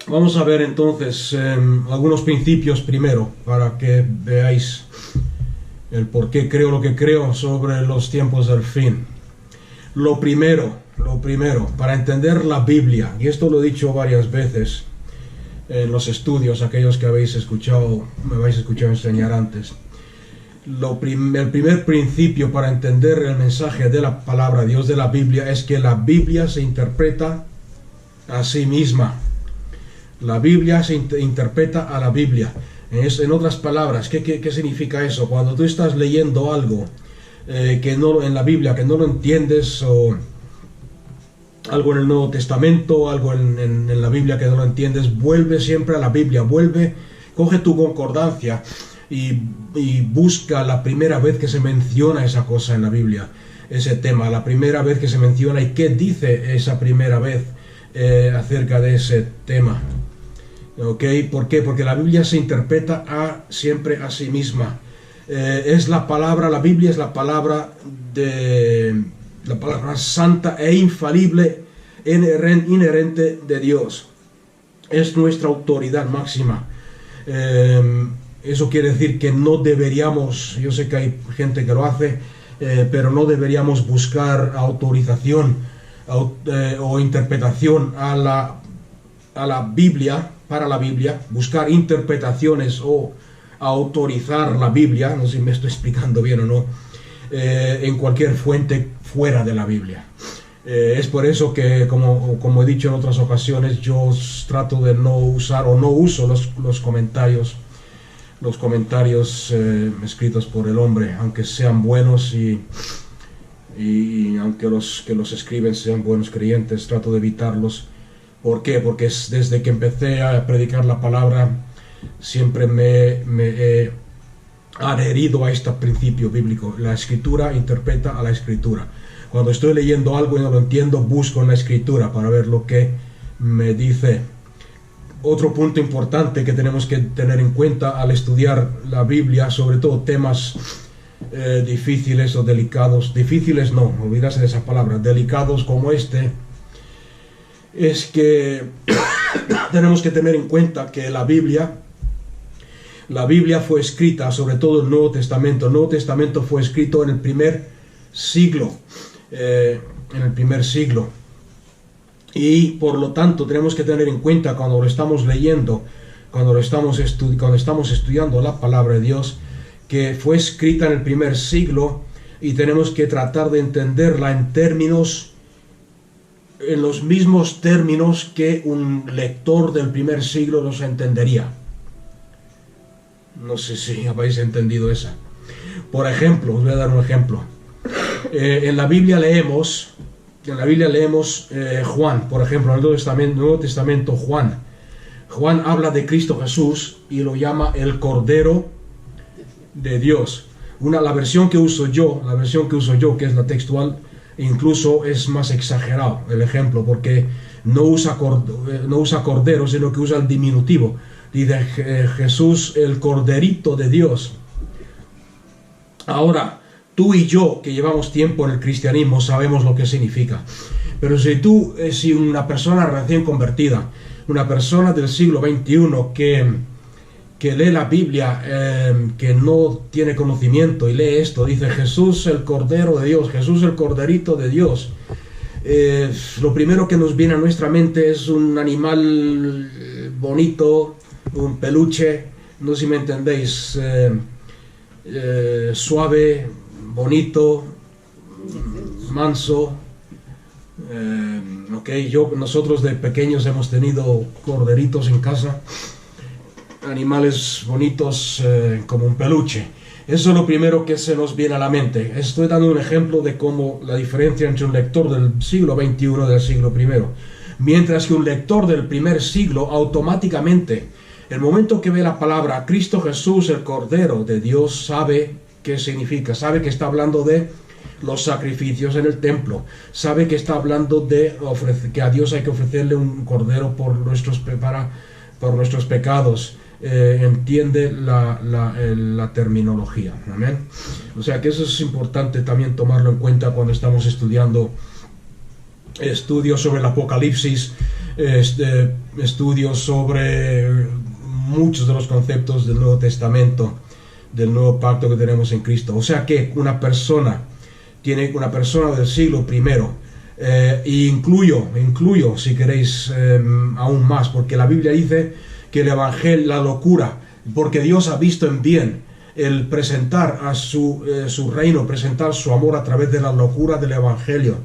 Vamos a ver entonces algunos principios primero, para que veáis el por qué creo lo que creo sobre los tiempos del fin. Lo primero, para entender la Biblia, y esto lo he dicho varias veces en los estudios, aquellos que habéis escuchado, me habéis escuchado enseñar antes. El primer principio para entender el mensaje de la palabra de Dios de la Biblia es que la Biblia se interpreta a sí misma. La Biblia se interpreta a la Biblia. En otras palabras, ¿qué significa eso? Cuando tú estás leyendo algo que no en la Biblia, que no lo entiendes, o algo en el Nuevo Testamento, algo en la Biblia que no lo entiendes, vuelve siempre a la Biblia, coge tu concordancia y busca la primera vez que se menciona esa cosa en la Biblia, ese tema, la primera vez que se menciona y qué dice esa primera vez acerca de ese tema. ¿Ok? ¿Por qué? Porque la Biblia se interpreta siempre a sí misma. Es la palabra, la Biblia es la palabra santa e infalible, inherente de Dios. Es nuestra autoridad máxima. Eso quiere decir que no deberíamos, yo sé que hay gente que lo hace, pero no deberíamos buscar autorización o interpretación a la Biblia, para la Biblia, buscar interpretaciones o autorizar la Biblia, no sé si me estoy explicando bien o no, en cualquier fuente fuera de la Biblia. Es por eso que, como he dicho en otras ocasiones, yo trato de no usar o no uso los comentarios escritos por el hombre, aunque sean buenos y aunque los que los escriben sean buenos creyentes, trato de evitarlos. ¿Por qué? Porque desde que empecé a predicar la palabra siempre me he adherido a este principio bíblico. La Escritura interpreta a la Escritura. Cuando estoy leyendo algo y no lo entiendo, busco en la Escritura para ver lo que me dice. Otro punto importante que tenemos que tener en cuenta al estudiar la Biblia, sobre todo temas difíciles o delicados, difíciles no, olvídase de esa palabra, delicados como este, es que tenemos que tener en cuenta que la Biblia fue escrita, sobre todo el Nuevo Testamento. El Nuevo Testamento fue escrito en el primer siglo, y por lo tanto tenemos que tener en cuenta cuando lo estamos leyendo, cuando estamos estudiando la palabra de Dios, que fue escrita en el primer siglo y tenemos que tratar de entenderla en los mismos términos que un lector del primer siglo los entendería. No sé si habéis entendido esa. Por ejemplo, os voy a dar un ejemplo. En la Biblia leemos Juan, por ejemplo, en el Nuevo Testamento, Juan habla de Cristo Jesús y lo llama el Cordero de Dios. La versión que uso yo, que es la textual, incluso es más exagerado el ejemplo, porque no usa cordero, sino que usa el diminutivo. Dice Jesús, el Corderito de Dios. Ahora, tú y yo, que llevamos tiempo en el cristianismo, sabemos lo que significa. Pero si una persona recién convertida, una persona del siglo XXI que lee la Biblia, que no tiene conocimiento y lee esto, dice Jesús el Cordero de Dios, Jesús el Corderito de Dios, lo primero que nos viene a nuestra mente es un animal bonito, un peluche, no sé si me entendéis, suave, bonito, manso. Nosotros de pequeños hemos tenido corderitos en casa, animales bonitos como un peluche. Eso es lo primero que se nos viene a la mente. Estoy dando un ejemplo de cómo la diferencia entre un lector del siglo XXI y del siglo I. Mientras que un lector del primer siglo, automáticamente, el momento que ve la palabra Cristo Jesús, el Cordero de Dios, sabe qué significa. Sabe que está hablando de los sacrificios en el templo. Sabe que está hablando de que a Dios hay que ofrecerle un cordero por nuestros pecados. Entiende la terminología. Amén. O sea que eso es importante también tomarlo en cuenta cuando estamos estudios sobre el Apocalipsis, estudios sobre muchos de los conceptos del Nuevo Testamento, del nuevo pacto que tenemos en Cristo. O sea que una persona del siglo primero, incluyo si queréis aún más, porque la Biblia dice que el Evangelio, la locura, porque Dios ha visto en bien el presentar a su reino, presentar su amor a través de la locura del Evangelio.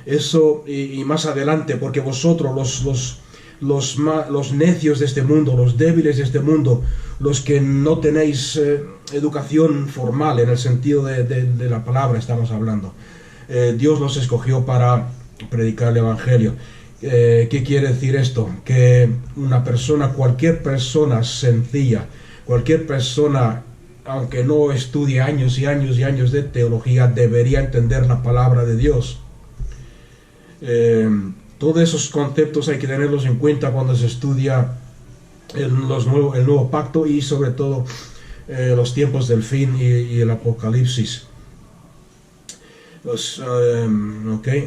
Eso, y más adelante, porque vosotros, los necios de este mundo, los débiles de este mundo, los que no tenéis educación formal en el sentido de la palabra estamos hablando, Dios los escogió para predicar el Evangelio. ¿Qué quiere decir esto? Que cualquier persona sencilla, cualquier persona, aunque no estudie años y años y años de teología, debería entender la palabra de Dios. Todos esos conceptos hay que tenerlos en cuenta cuando se estudia el nuevo pacto y sobre todo los tiempos del fin y el Apocalipsis.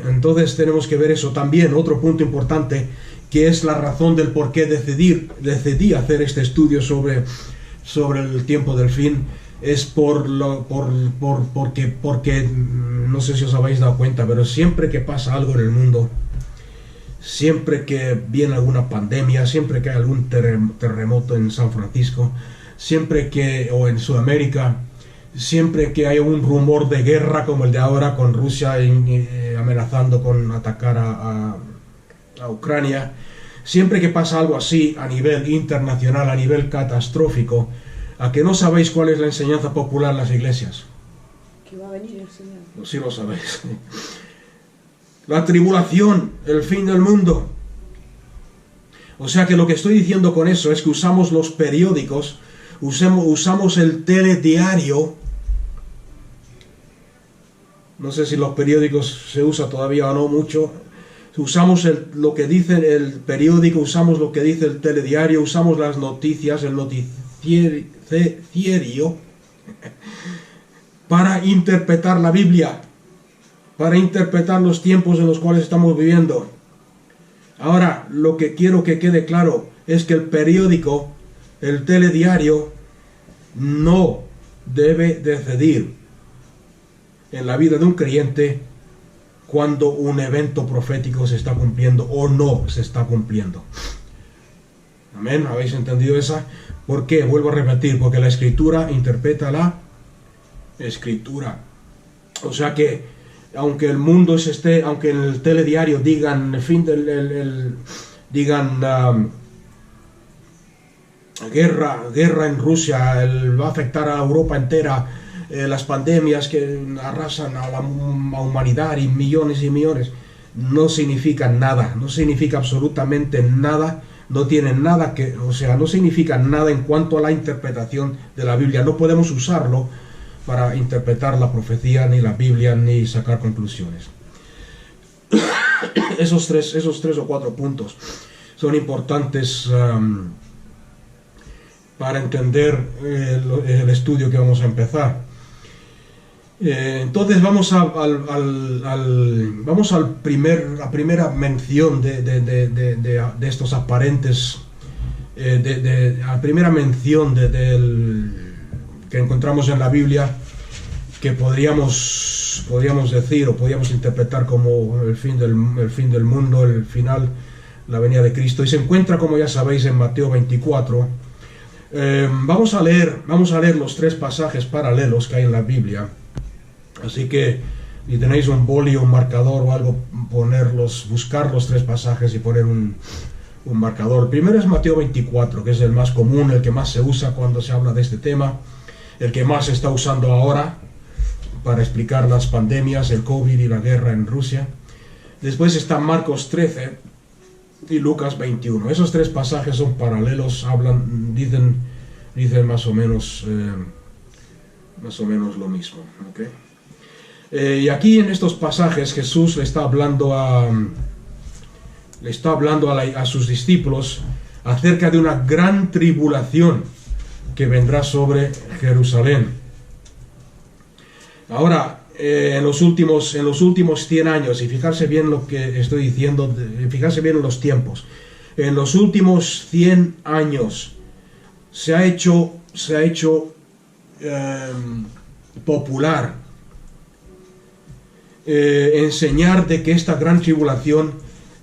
Entonces tenemos que ver eso también. Otro punto importante, que es la razón del por qué decidí hacer este estudio sobre el tiempo del fin, es porque no sé si os habéis dado cuenta, pero siempre que pasa algo en el mundo, siempre que viene alguna pandemia, siempre que hay algún terremoto en San Francisco, o en Sudamérica, siempre que hay un rumor de guerra como el de ahora con Rusia amenazando con atacar a Ucrania, siempre que pasa algo así a nivel internacional, a nivel catastrófico, ¿a que no sabéis cuál es la enseñanza popular en las iglesias? Que va a venir el Señor. Pues sí lo sabéis. La tribulación, el fin del mundo. O sea que lo que estoy diciendo con eso es que usamos los periódicos, usamos el telediario. No sé si los periódicos se usa todavía o no mucho. Usamos lo que dice el periódico, usamos lo que dice el telediario, usamos las noticias, el noticiero para interpretar la Biblia, para interpretar los tiempos en los cuales estamos viviendo. Ahora, lo que quiero que quede claro es que el periódico, el telediario, no debe decidir en la vida de un creyente cuando un evento profético se está cumpliendo o no se está cumpliendo. Amén, ¿habéis entendido esa? ¿Por qué? Vuelvo a repetir, porque la Escritura interpreta la Escritura. O sea que, aunque el mundo aunque en el telediario digan guerra en Rusia, va a afectar a Europa entera, las pandemias que arrasan a la humanidad y millones, no significan nada, no significa absolutamente nada, no tienen nada no significa nada en cuanto a la interpretación de la Biblia. No podemos usarlo para interpretar la profecía, ni la Biblia, ni sacar conclusiones. Esos tres o cuatro puntos son importantes para entender el estudio que vamos a empezar. Entonces vamos a la primera mención de estos aparentes, la primera mención que encontramos en la Biblia, que podríamos decir o podríamos interpretar como el fin del mundo, el final, la venida de Cristo, y se encuentra, como ya sabéis, en Mateo 24. Vamos a leer los tres pasajes paralelos que hay en la Biblia. Así que si tenéis un boli o un marcador o algo, buscar los tres pasajes y poner un marcador. El primero es Mateo 24, que es el más común, el que más se usa cuando se habla de este tema, el que más se está usando ahora para explicar las pandemias, el COVID y la guerra en Rusia. Después está Marcos 13 y Lucas 21. Esos tres pasajes son paralelos, dicen más o menos lo mismo. ¿Okay? Y aquí en estos pasajes Jesús le está hablando a sus discípulos acerca de una gran tribulación que vendrá sobre Jerusalén. Ahora, en los últimos 100 años, y fijarse bien lo que estoy diciendo, fijarse bien en los tiempos, en los últimos 100 años se ha hecho popular enseñar de que esta gran tribulación,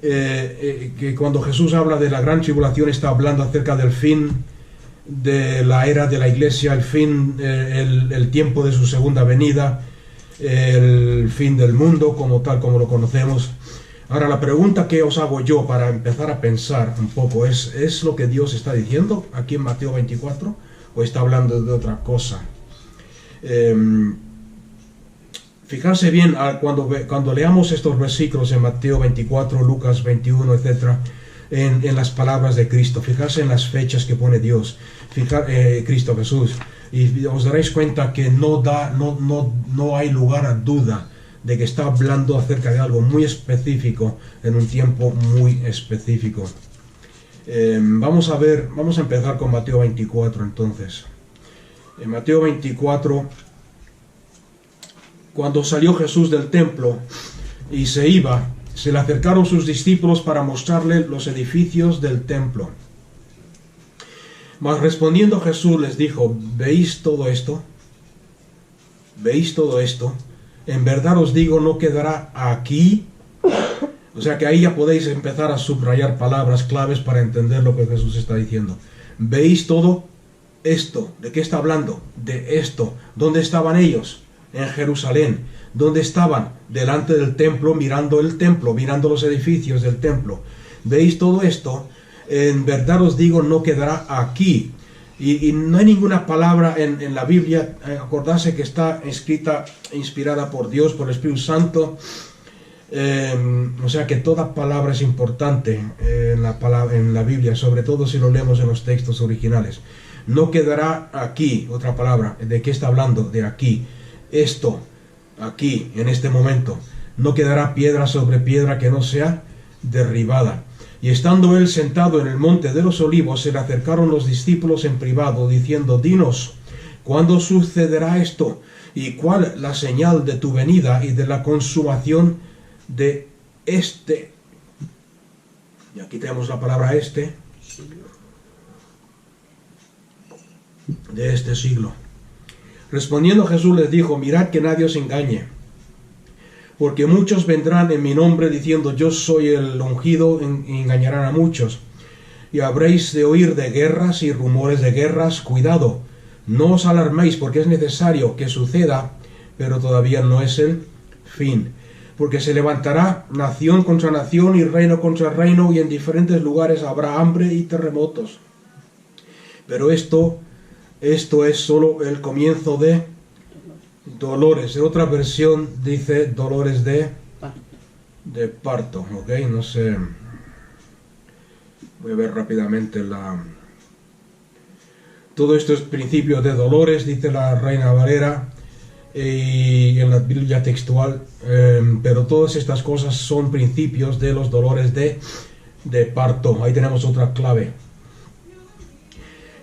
que cuando Jesús habla de la gran tribulación está hablando acerca del fin de la era de la iglesia, el fin, el tiempo de su segunda venida, el fin del mundo como tal como lo conocemos. Ahora la pregunta que os hago yo para empezar a pensar un poco ¿es lo que Dios está diciendo aquí en Mateo 24 o está hablando de otra cosa? Fijarse bien cuando leamos estos versículos en Mateo 24, Lucas 21, etcétera, en las palabras de Cristo, fijarse en las fechas que pone Dios, Cristo Jesús, y os daréis cuenta que no hay lugar a duda de que está hablando acerca de algo muy específico en un tiempo muy específico. Vamos a empezar con Mateo 24 entonces. En Mateo 24, cuando salió Jesús del templo y se iba, se le acercaron sus discípulos para mostrarle los edificios del templo. Mas respondiendo Jesús les dijo: ¿Veis todo esto? ¿Veis todo esto? En verdad os digo, no quedará aquí. O sea que ahí ya podéis empezar a subrayar palabras claves para entender lo que Jesús está diciendo. ¿Veis todo esto? ¿De qué está hablando? De esto. ¿Dónde estaban ellos? En Jerusalén. ¿Dónde estaban? Delante del templo, mirando los edificios del templo. ¿Veis todo esto? En verdad os digo, no quedará aquí. Y no hay ninguna palabra en la Biblia, acordarse que está escrita, inspirada por Dios, por el Espíritu Santo. O sea que toda palabra es importante en la Biblia, sobre todo si lo leemos en los textos originales. No quedará aquí, otra palabra. ¿De qué está hablando? De aquí. Esto, aquí, en este momento. No quedará piedra sobre piedra que no sea derribada. Y estando él sentado en el monte de los olivos, se le acercaron los discípulos en privado, diciendo: Dinos, ¿cuándo sucederá esto? ¿Y cuál la señal de tu venida y de la consumación de este? Y aquí tenemos la palabra este. De este siglo. Respondiendo Jesús les dijo: mirad que nadie os engañe, porque muchos vendrán en mi nombre diciendo: yo soy el ungido, y engañarán a muchos. Y habréis de oír de guerras y rumores de guerras. Cuidado, no os alarméis, porque es necesario que suceda, pero todavía no es el fin. Porque se levantará nación contra nación y reino contra reino, y en diferentes lugares habrá hambre y terremotos. Pero esto es solo el comienzo de dolores. En otra versión dice dolores de parto, ¿ok? No sé. Voy a ver rápidamente todo esto es principio de dolores, dice la Reina Valera, y en la Biblia textual, pero todas estas cosas son principios de los dolores de parto. Ahí tenemos otra clave.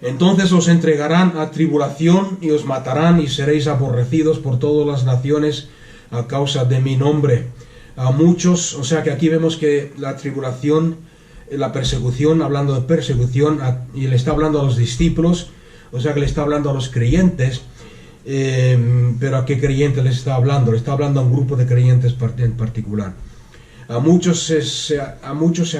Entonces os entregarán a tribulación y os matarán, y seréis aborrecidos por todas las naciones a causa de mi nombre. A muchos, o sea que aquí vemos que la tribulación, la persecución, hablando de persecución, y le está hablando a los discípulos, o sea que le está hablando a los creyentes, pero ¿a qué creyentes les está hablando? Le está hablando a un grupo de creyentes en particular. A muchos se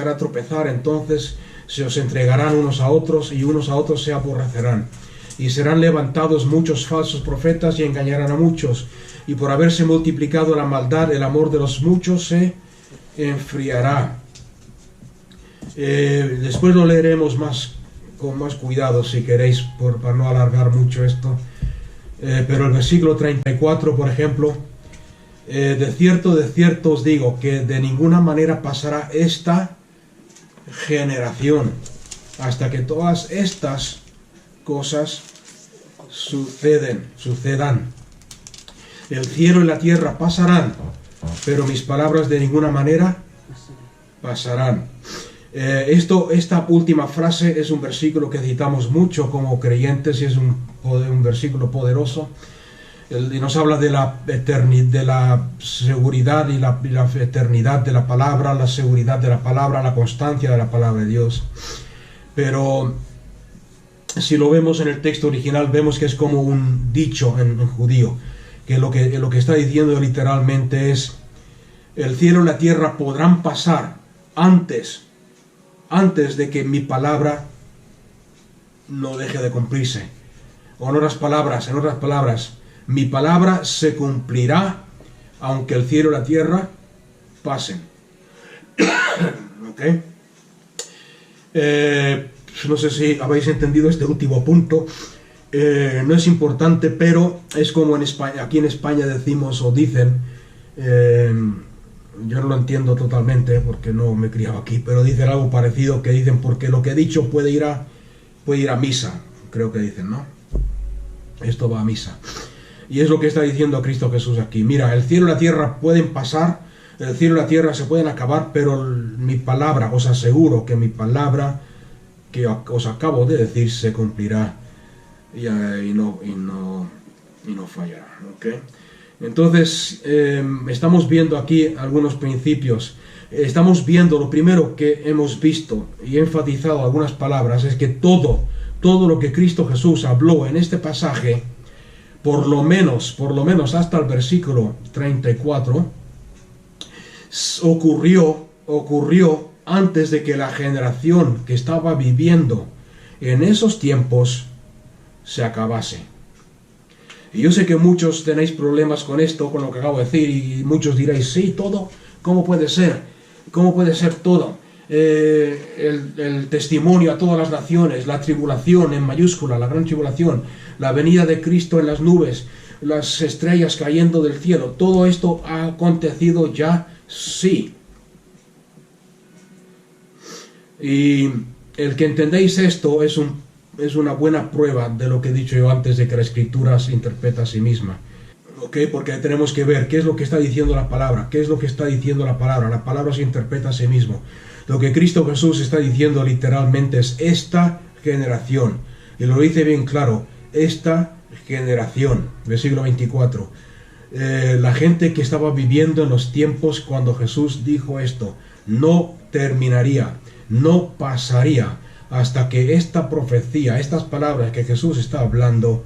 hará tropezar, entonces se os entregarán unos a otros, y unos a otros se aborrecerán. Y serán levantados muchos falsos profetas y engañarán a muchos. Y por haberse multiplicado la maldad, el amor de los muchos se enfriará. Después lo leeremos con más cuidado si queréis, para no alargar mucho esto. Pero el versículo 34, por ejemplo, de cierto os digo que de ninguna manera pasará esta generación hasta que todas estas cosas sucedan. El cielo y la tierra pasarán, pero mis palabras de ninguna manera pasarán. Esta última frase es un versículo que citamos mucho como creyentes, y es un versículo poderoso. Y nos habla de la de la seguridad y la eternidad de la palabra, la seguridad de la palabra, la constancia de la palabra de Dios. Pero si lo vemos en el texto original, vemos que es como un dicho en judío, que lo que está diciendo literalmente es: el cielo y la tierra podrán pasar antes de que mi palabra no deje de cumplirse. O en otras palabras, mi palabra se cumplirá aunque el cielo y la tierra pasen. ¿Ok? No sé si habéis entendido este último punto. No es importante, pero es como en España, aquí en España decimos o dicen, yo no lo entiendo totalmente porque no me he criado aquí, pero dicen algo parecido, que dicen porque lo que he dicho puede ir a misa, creo que dicen, ¿no? Esto va a misa. Y es lo que está diciendo Cristo Jesús aquí. Mira, el cielo y la tierra pueden pasar, el cielo y la tierra se pueden acabar, pero mi palabra, os aseguro que mi palabra que os acabo de decir se cumplirá y no fallará. ¿Okay? Entonces, estamos viendo aquí algunos principios. Estamos viendo, lo primero que hemos visto y he enfatizado algunas palabras, es que todo lo que Cristo Jesús habló en este pasaje, por lo menos hasta el versículo 34, ocurrió antes de que la generación que estaba viviendo en esos tiempos se acabase. Y yo sé que muchos tenéis problemas con esto, con lo que acabo de decir, y muchos diréis: sí, todo, ¿cómo puede ser? ¿Cómo puede ser todo? El testimonio a todas las naciones, la tribulación en mayúscula, la gran tribulación, la venida de Cristo en las nubes, las estrellas cayendo del cielo, todo esto ha acontecido ya, sí. Y el que entendéis esto es una buena prueba de lo que he dicho yo antes, de que la Escritura se interpreta a sí misma. ¿Ok? Porque tenemos que ver qué es lo que está diciendo la palabra, qué es lo que está diciendo la palabra se interpreta a sí mismo. Lo que Cristo Jesús está diciendo literalmente es esta generación, y lo dice bien claro, esta generación, versículo 24. La gente que estaba viviendo en los tiempos cuando Jesús dijo esto, no terminaría, no pasaría hasta que esta profecía, estas palabras que Jesús está hablando,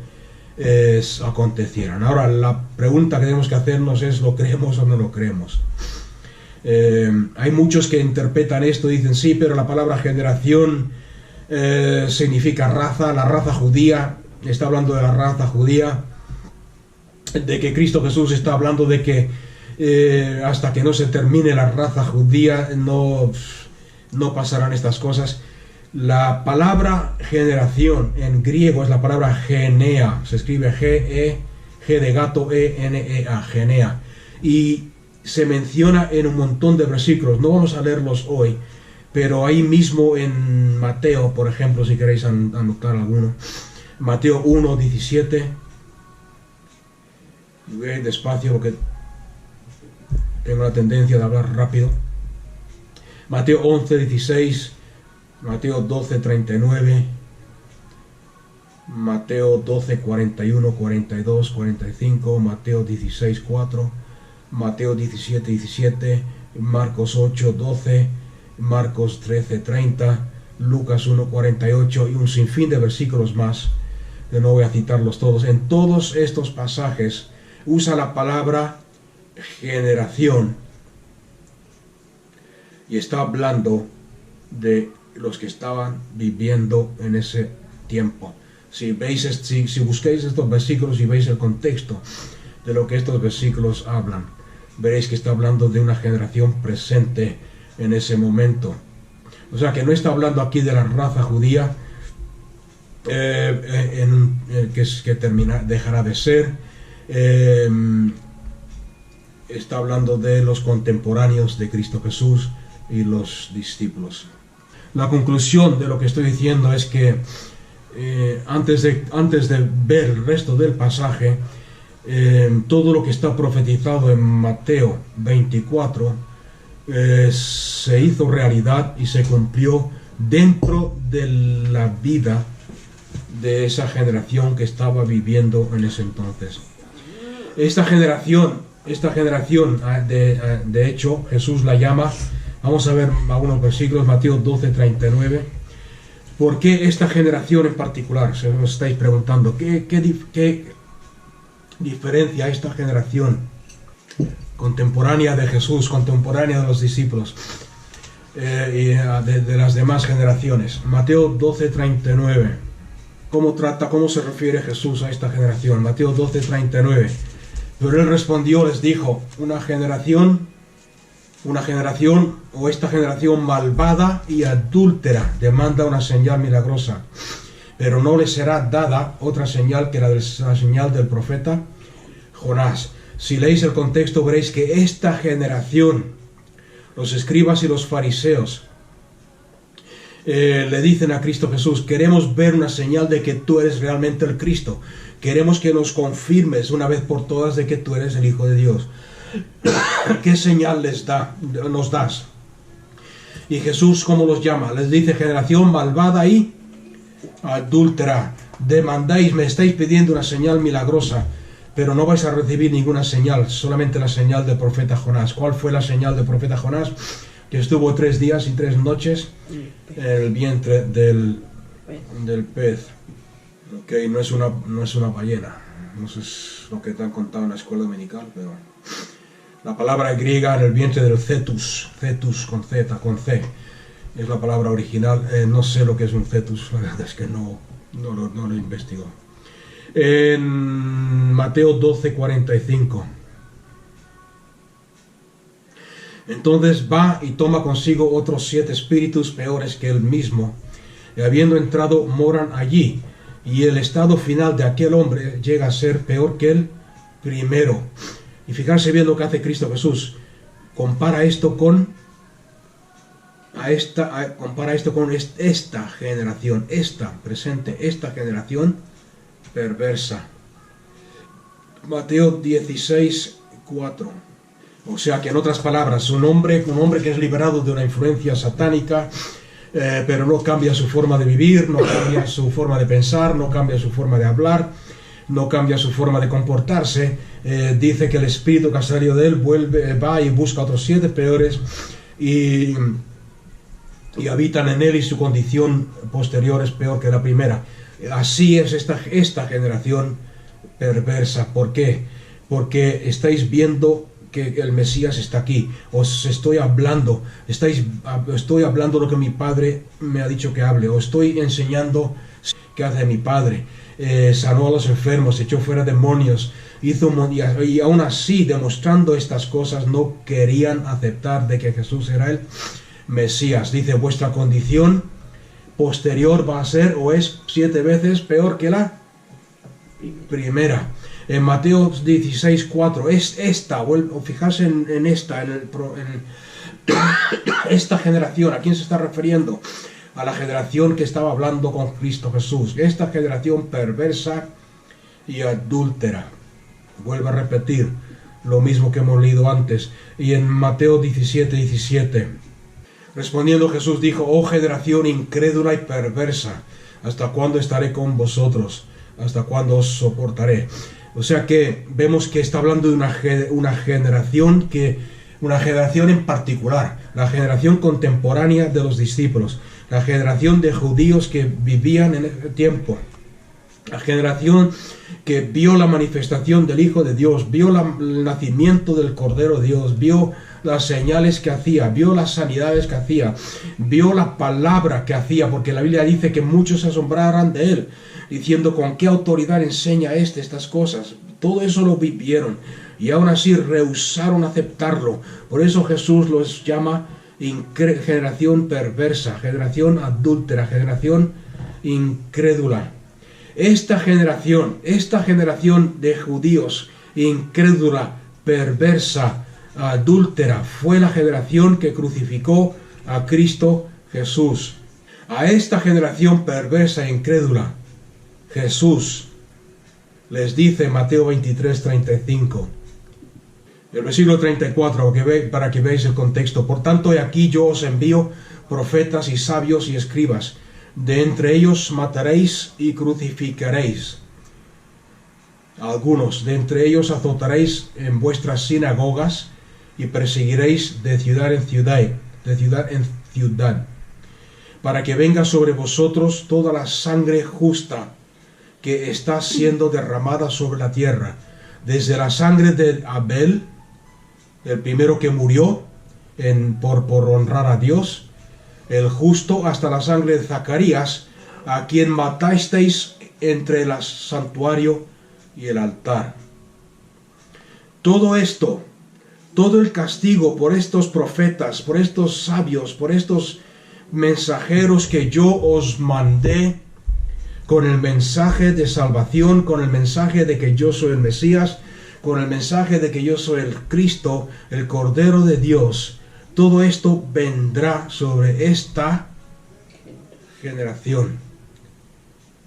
acontecieran. Ahora, la pregunta que tenemos que hacernos es: ¿lo creemos o no lo creemos? Hay muchos que interpretan esto y dicen: sí, pero la palabra generación significa raza, la raza judía, está hablando de la raza judía, de que Cristo Jesús está hablando de que hasta que no se termine la raza judía no pasarán estas cosas. La palabra generación en griego es la palabra genea, se escribe G de gato, E-N-E-A, genea, y se menciona en un montón de versículos. No vamos a leerlos hoy, pero ahí mismo en Mateo, por ejemplo, si queréis anotar alguno, Mateo 1, 17, ve despacio porque tengo la tendencia de hablar rápido. Mateo 11, 16, Mateo 12, 39, Mateo 12, 41, 42, 45, Mateo 16, 4, Mateo 17, 17, Marcos 8, 12, Marcos 13, 30, Lucas 1, 48 y un sinfín de versículos más. Yo no voy a citarlos todos. En todos estos pasajes usa la palabra generación y está hablando de los que estaban viviendo en ese tiempo. Si busquéis estos versículos y veis el contexto de lo que estos versículos hablan, veréis que está hablando de una generación presente en ese momento. O sea que no está hablando aquí de la raza judía que dejará de ser. Está hablando de los contemporáneos de Cristo Jesús y los discípulos. La conclusión de lo que estoy diciendo es que antes de ver el resto del pasaje, todo lo que está profetizado en Mateo 24 se hizo realidad y se cumplió dentro de la vida de esa generación que estaba viviendo en ese entonces. Esta generación, de hecho, Jesús la llama, vamos a ver algunos versículos, Mateo 12:39. ¿Por qué esta generación en particular? Se os estáis preguntando, ¿qué diferencia esta generación contemporánea de Jesús, contemporánea de los discípulos y de las demás generaciones? Mateo 12:39. ¿Cómo se refiere Jesús a esta generación? Mateo 12:39. Pero él respondió, les dijo, esta generación malvada y adúltera demanda una señal milagrosa, pero no le será dada otra señal que la señal del profeta Jonás. Si leéis el contexto veréis que esta generación, los escribas y los fariseos, le dicen a Cristo Jesús, queremos ver una señal de que tú eres realmente el Cristo. Queremos que nos confirmes una vez por todas de que tú eres el Hijo de Dios. ¿Qué señal nos das? Y Jesús, ¿cómo los llama? Les dice, generación malvada y adúltera. Me estáis pidiendo una señal milagrosa, pero no vais a recibir ninguna señal, solamente la señal del profeta Jonás. ¿Cuál fue la señal del profeta Jonás? Que estuvo 3 días y 3 noches en el vientre del pez. Okay, no es una ballena. No sé lo que te han contado en la escuela dominical, pero la palabra griega en el vientre del cetus con Z, con C, es la palabra original. No sé lo que es un cetus, la verdad es que no lo investigo. En Mateo 12:45. Entonces va y toma consigo otros 7 espíritus peores que él mismo, y habiendo entrado moran allí, y el estado final de aquel hombre llega a ser peor que el primero. Y fijarse bien lo que hace Cristo Jesús. Compara esto con esta generación, esta generación perversa. Mateo 16:4. O sea que, en otras palabras, un hombre que es liberado de una influencia satánica, pero no cambia su forma de vivir, no cambia su forma de pensar, no cambia su forma de hablar, no cambia su forma de comportarse. Dice que el espíritu que ha salido de él va y busca otros 7 peores y habitan en él, y su condición posterior es peor que la primera. Así es esta generación perversa. ¿Por qué? Porque estáis viendo que el Mesías está aquí. Os estoy hablando lo que mi Padre me ha dicho que hable. Os estoy enseñando qué hace mi Padre. Sanó a los enfermos, echó fuera demonios, y aún así, demostrando estas cosas, no querían aceptar de que Jesús era el Mesías. Dice, vuestra condición posterior va a ser o es 7 veces peor que la primera. En Mateo 16:4, es esta, fijarse en esta generación. ¿A quién se está refiriendo? A la generación que estaba hablando con Cristo Jesús. Esta generación perversa y adúltera. Vuelvo a repetir lo mismo que hemos leído antes. Y en Mateo 17:17, respondiendo Jesús dijo, oh generación incrédula y perversa, ¿hasta cuándo estaré con vosotros? ¿Hasta cuándo os soportaré? O sea que vemos que está hablando de una generación en particular, la generación contemporánea de los discípulos, la generación de judíos que vivían en ese tiempo, la generación que vio la manifestación del Hijo de Dios, vio el nacimiento del Cordero de Dios, vio las señales que hacía, vio las sanidades que hacía, vio la palabra que hacía, porque la Biblia dice que muchos se asombraran de él, diciendo con qué autoridad enseña estas cosas. Todo eso lo vivieron y aún así rehusaron aceptarlo. Por eso Jesús los llama generación perversa, generación adúltera, generación incrédula. Esta generación de judíos incrédula, perversa, adúltera, fue la generación que crucificó a Cristo Jesús. A esta generación perversa e incrédula, Jesús les dice en Mateo 23:35, el versículo 34, para que veáis el contexto. Por tanto, he aquí yo os envío profetas y sabios y escribas. De entre ellos mataréis y crucificaréis algunos de entre ellos azotaréis en vuestras sinagogas y perseguiréis de ciudad en ciudad, para que venga sobre vosotros toda la sangre justa que está siendo derramada sobre la tierra, desde la sangre de Abel, el primero que murió por honrar a Dios, el justo, hasta la sangre de Zacarías, a quien matasteis entre el santuario y el altar. Todo esto, todo el castigo por estos profetas, por estos sabios, por estos mensajeros que yo os mandé, con el mensaje de salvación, con el mensaje de que yo soy el Mesías, con el mensaje de que yo soy el Cristo, el Cordero de Dios, todo esto vendrá sobre esta generación,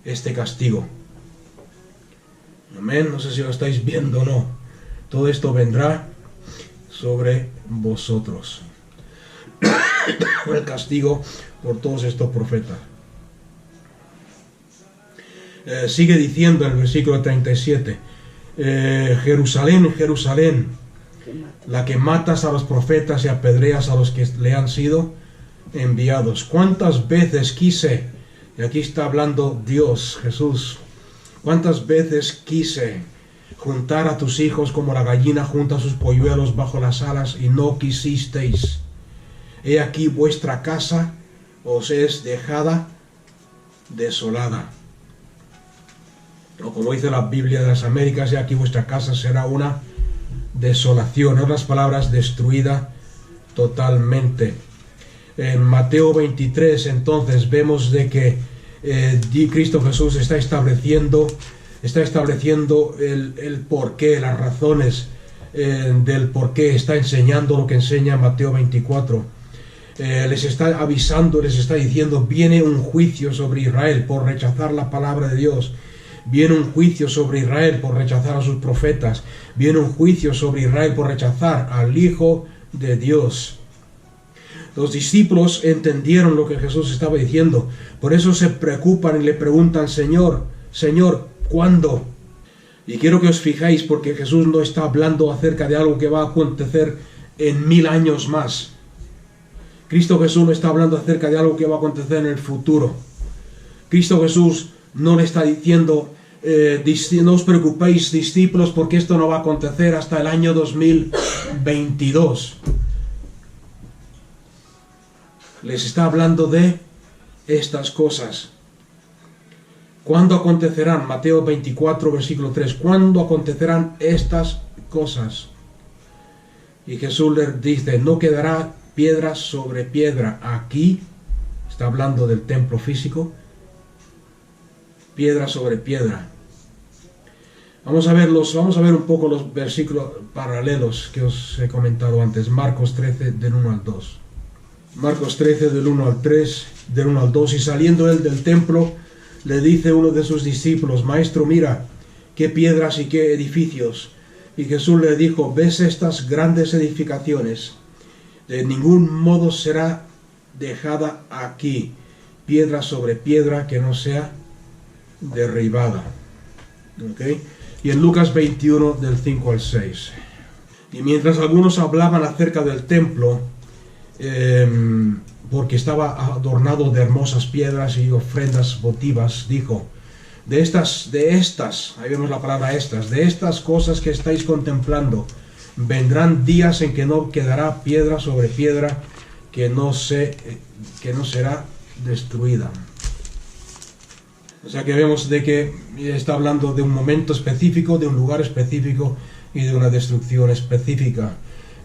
este castigo. Amén, no sé si lo estáis viendo o no. Todo esto vendrá sobre vosotros. El castigo por todos estos profetas. Sigue diciendo en el versículo 37, Jerusalén, Jerusalén, la que matas a los profetas y apedreas a los que le han sido enviados. ¿Cuántas veces quise, y aquí está hablando Dios, Jesús, cuántas veces quise juntar a tus hijos como la gallina junta sus polluelos bajo las alas, y no quisisteis? He aquí vuestra casa os es dejada desolada. O como dice la Biblia de las Américas, he aquí vuestra casa será una desolación. En otras palabras, destruida totalmente. En Mateo 23, entonces, vemos de que Cristo Jesús está estableciendo el porqué, las razones del porqué. Está enseñando lo que enseña Mateo 24. Les está avisando, les está diciendo, viene un juicio sobre Israel por rechazar la palabra de Dios. Viene un juicio sobre Israel por rechazar a sus profetas. Viene un juicio sobre Israel por rechazar al Hijo de Dios. Los discípulos entendieron lo que Jesús estaba diciendo. Por eso se preocupan y le preguntan, Señor, Señor, ¿cuándo? Y quiero que os fijáis, porque Jesús no está hablando acerca de algo que va a acontecer en 1000 años más. Cristo Jesús no está hablando acerca de algo que va a acontecer en el futuro. Cristo Jesús no le está diciendo, no os preocupéis, discípulos, porque esto no va a acontecer hasta el año 2022. Les está hablando de estas cosas. ¿Cuándo acontecerán? Mateo 24, versículo 3. ¿Cuándo acontecerán estas cosas? Y Jesús les dice, no quedará piedra sobre piedra. Aquí está hablando del templo físico. Piedra sobre piedra. Vamos a ver un poco los versículos paralelos que os he comentado antes. Marcos 13, del 1 al 2. Marcos 13, del 1 al 3, del 1 al 2. Y saliendo él del templo, le dice uno de sus discípulos, Maestro, mira, qué piedras y qué edificios. Y Jesús le dijo, ¿ves estas grandes edificaciones? De ningún modo será dejada aquí piedra sobre piedra que no sea derribada. ¿Okay? Y en Lucas 21, del 5 al 6. Y mientras algunos hablaban acerca del templo, porque estaba adornado de hermosas piedras y ofrendas votivas, dijo, de estas, ahí vemos la palabra estas, de estas cosas que estáis contemplando, vendrán días en que no quedará piedra sobre piedra que no será destruida. O sea que vemos de que está hablando de un momento específico, de un lugar específico y de una destrucción específica.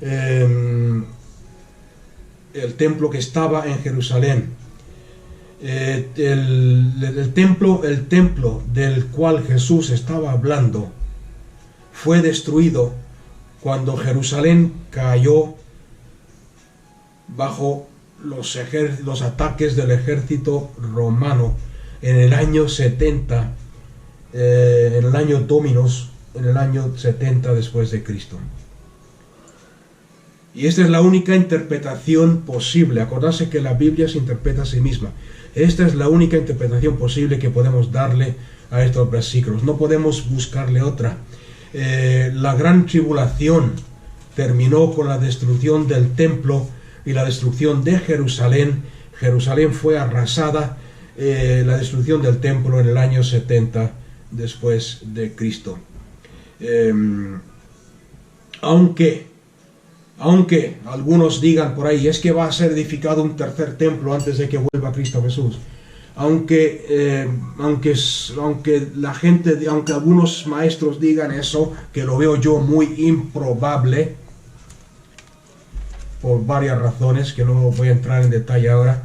El templo que estaba en Jerusalén, el templo del cual Jesús estaba hablando, fue destruido cuando Jerusalén cayó bajo los ataques del ejército romano en el año 70, en el año Dominos, en el año 70 después de Cristo. Y esta es la única interpretación posible. Acordarse que la Biblia se interpreta a sí misma. Esta es la única interpretación posible que podemos darle a estos versículos. No podemos buscarle otra. La gran tribulación terminó con la destrucción del templo y la destrucción de Jerusalén. Jerusalén fue arrasada, la destrucción del templo en el año 70 después de Cristo. Aunque algunos digan por ahí, es que va a ser edificado un tercer templo antes de que vuelva Cristo Jesús. Aunque algunos maestros digan eso, que lo veo yo muy improbable, por varias razones, que no voy a entrar en detalle ahora.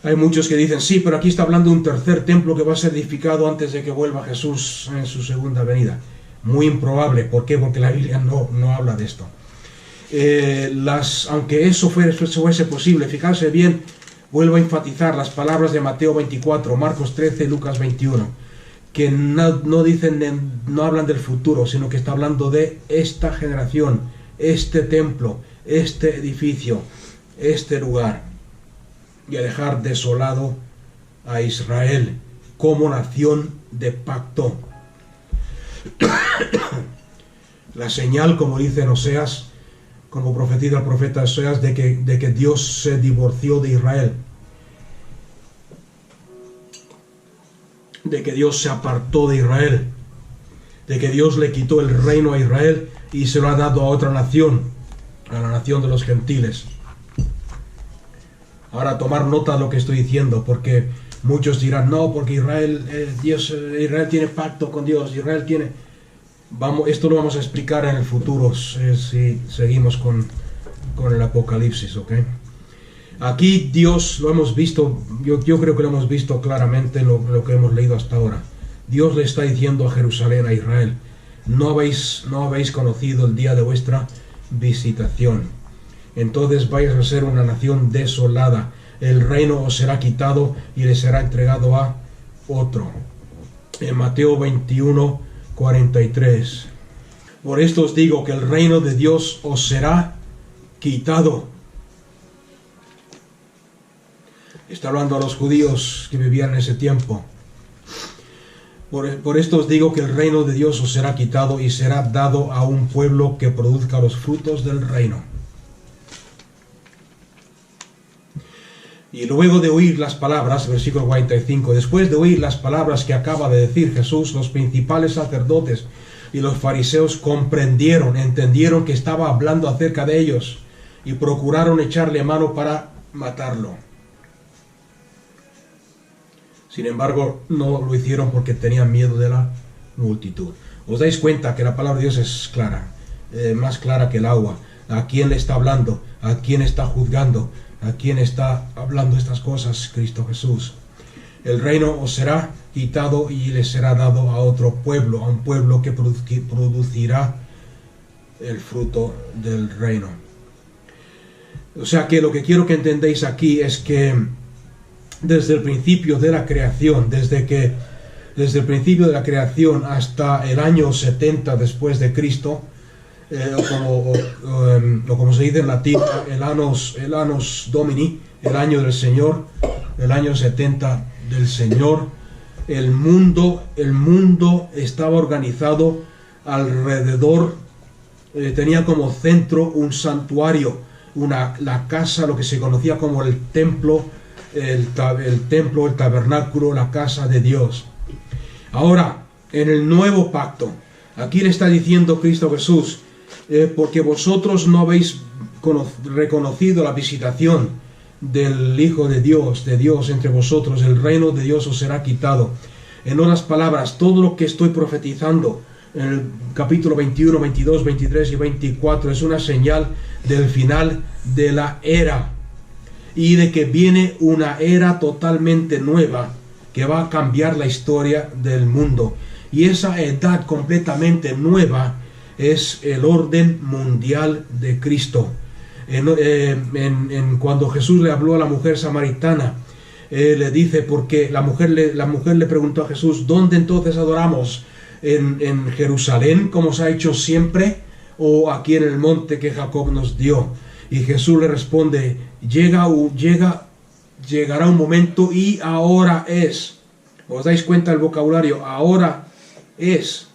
Hay muchos que dicen, sí, pero aquí está hablando de un tercer templo que va a ser edificado antes de que vuelva Jesús en su segunda venida. Muy improbable. ¿Por qué? Porque la Biblia no habla de esto. Aunque eso fuese posible, fijarse bien, vuelvo a enfatizar las palabras de Mateo 24, Marcos 13, Lucas 21, que no hablan del futuro, sino que está hablando de esta generación, este templo, este edificio, este lugar, y a dejar desolado a Israel como nación de pacto. La señal, como dice en Oseas, como profetiza el profeta Oseas, de que Dios se divorció de Israel, de que Dios se apartó de Israel, de que Dios le quitó el reino a Israel y se lo ha dado a otra nación, a la nación de los gentiles. Ahora, tomar nota de lo que estoy diciendo, porque muchos dirán, no, porque Israel tiene pacto con Dios, Israel tiene... esto lo vamos a explicar en el futuro, si seguimos con el Apocalipsis, ¿ok? Aquí Dios, lo hemos visto, yo creo que lo hemos visto claramente en lo que hemos leído hasta ahora. Dios le está diciendo a Jerusalén, a Israel, no habéis conocido el día de vuestra visitación. Entonces vais a ser una nación desolada. El reino os será quitado y le será entregado a otro. En Mateo 21, 43. Por esto os digo que el reino de Dios os será quitado. Está hablando a los judíos que vivían en ese tiempo. Por esto os digo que el reino de Dios os será quitado y será dado a un pueblo que produzca los frutos del reino. Y luego de oír las palabras, versículo 45, después de oír las palabras que acaba de decir Jesús, los principales sacerdotes y los fariseos entendieron que estaba hablando acerca de ellos y procuraron echarle mano para matarlo. Sin embargo, no lo hicieron porque tenían miedo de la multitud. ¿Os dais cuenta que la palabra de Dios es clara? Más clara que el agua. ¿A quién le está hablando? ¿A quién está juzgando? ¿A quién está hablando estas cosas? Cristo Jesús. El reino os será quitado y le será dado a otro pueblo, a un pueblo que producirá el fruto del reino. O sea que lo que quiero que entendéis aquí es que desde el principio de la creación, desde el principio de la creación hasta el año 70 después de Cristo, o como se dice en latín, el annus Domini, el año del Señor, el año 70 del Señor, el mundo estaba organizado alrededor, tenía como centro un santuario, la casa, lo que se conocía como el templo, el tabernáculo, la casa de Dios. Ahora, en el nuevo pacto, aquí le está diciendo Cristo Jesús, porque vosotros no habéis reconocido la visitación del Hijo de Dios entre vosotros, el reino de Dios os será quitado. En otras palabras, todo lo que estoy profetizando en el capítulo 21, 22, 23 y 24 es una señal del final de la era y de que viene una era totalmente nueva que va a cambiar la historia del mundo. Y esa edad completamente nueva es el orden mundial de Cristo. Cuando Jesús le habló a la mujer samaritana, le dice, porque la mujer le preguntó a Jesús, ¿dónde entonces adoramos? ¿En Jerusalén, como se ha hecho siempre, o aquí en el monte que Jacob nos dio? Y Jesús le responde, llegará un momento, y ahora es, ¿Os dais cuenta del vocabulario? Ahora es,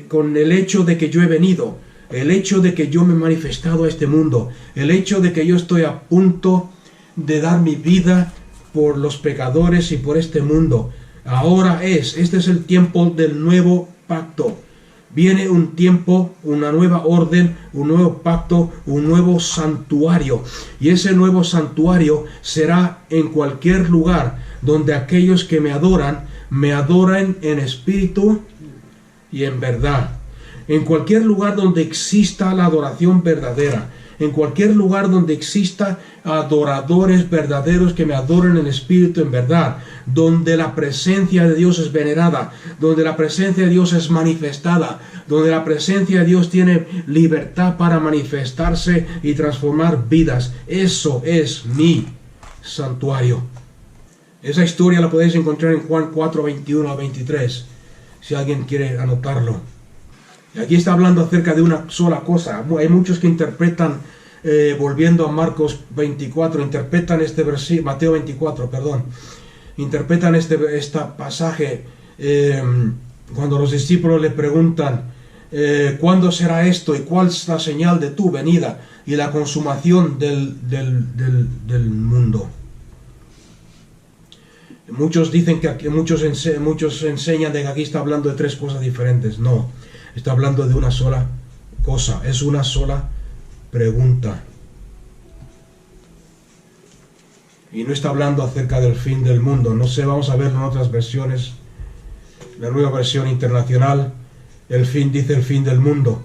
con el hecho de que yo he venido, el hecho de que yo me he manifestado a este mundo, el hecho de que yo estoy a punto de dar mi vida por los pecadores y por este mundo. Ahora este es el tiempo del nuevo pacto. Viene un tiempo, una nueva orden, un nuevo pacto, un nuevo santuario. Y ese nuevo santuario será en cualquier lugar donde aquellos que me adoran en espíritu y en verdad. En cualquier lugar donde exista la adoración verdadera. En cualquier lugar donde exista adoradores verdaderos que me adoren en espíritu, en verdad, donde la presencia de Dios es venerada, donde la presencia de Dios es manifestada, donde la presencia de Dios tiene libertad para manifestarse y transformar vidas. Eso es mi santuario. Esa historia la podéis encontrar en Juan 4, 21 a 23, si alguien quiere anotarlo. Y aquí está hablando acerca de una sola cosa. Hay muchos que interpretan, volviendo a Marcos 24, interpretan este versículo, Mateo 24, perdón, interpretan este pasaje cuando los discípulos le preguntan ¿cuándo será esto y cuál es la señal de tu venida y la consumación del mundo? Muchos dicen que muchos enseñan de que aquí está hablando de tres cosas diferentes. No, está hablando de una sola cosa, es una sola pregunta. Y no está hablando acerca del fin del mundo. No sé, vamos a verlo en otras versiones. La nueva versión internacional, dice el fin del mundo.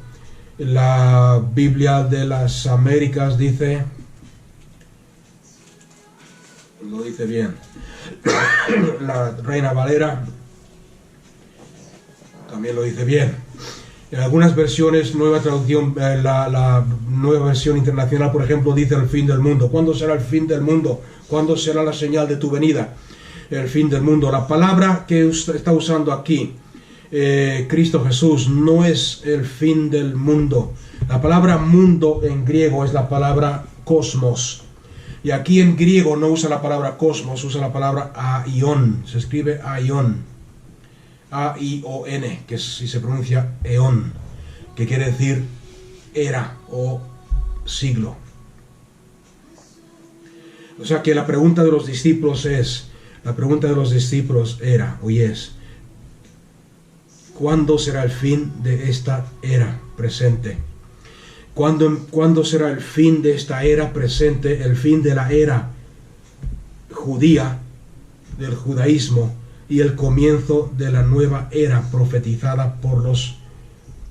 La Biblia de las Américas dice, lo dice bien. La Reina Valera también lo dice bien. En algunas versiones, nueva traducción, la nueva versión internacional, por ejemplo, dice el fin del mundo. ¿Cuándo será el fin del mundo? ¿Cuándo será la señal de tu venida? El fin del mundo. La palabra que está usando aquí Cristo Jesús no es el fin del mundo. La palabra mundo en griego es la palabra cosmos. Y aquí en griego no usa la palabra cosmos, usa la palabra aion. Se escribe aion. A-I-O-N, que si se pronuncia eón, que quiere decir era o siglo. O sea que la pregunta de los discípulos era, hoy es, ¿cuándo será el fin de esta era presente? ¿Cuándo será el fin de esta era presente, el fin de la era judía, del judaísmo, y el comienzo de la nueva era profetizada por los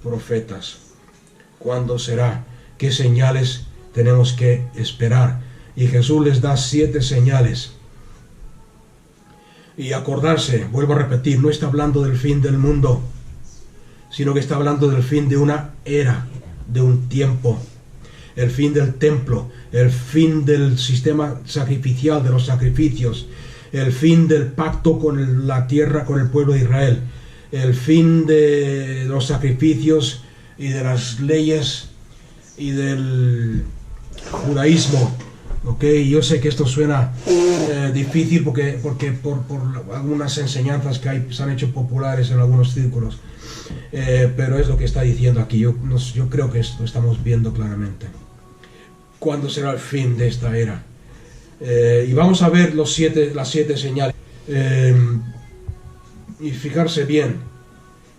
profetas? ¿Cuándo será? ¿Qué señales tenemos que esperar? Y Jesús les da 7 señales. Y acordarse, vuelvo a repetir, no está hablando del fin del mundo, sino que está hablando del fin de una era, de un tiempo. El fin del templo, el fin del sistema sacrificial, de los sacrificios, el fin del pacto con la tierra, con el pueblo de Israel, el fin de los sacrificios y de las leyes y del judaísmo. Okay, yo sé que esto suena difícil porque por algunas enseñanzas que se han hecho populares en algunos círculos, pero es lo que está diciendo aquí. Yo creo que esto estamos viendo claramente. ¿Cuándo será el fin de esta era? Y vamos a ver las 7 señales. Y fijarse bien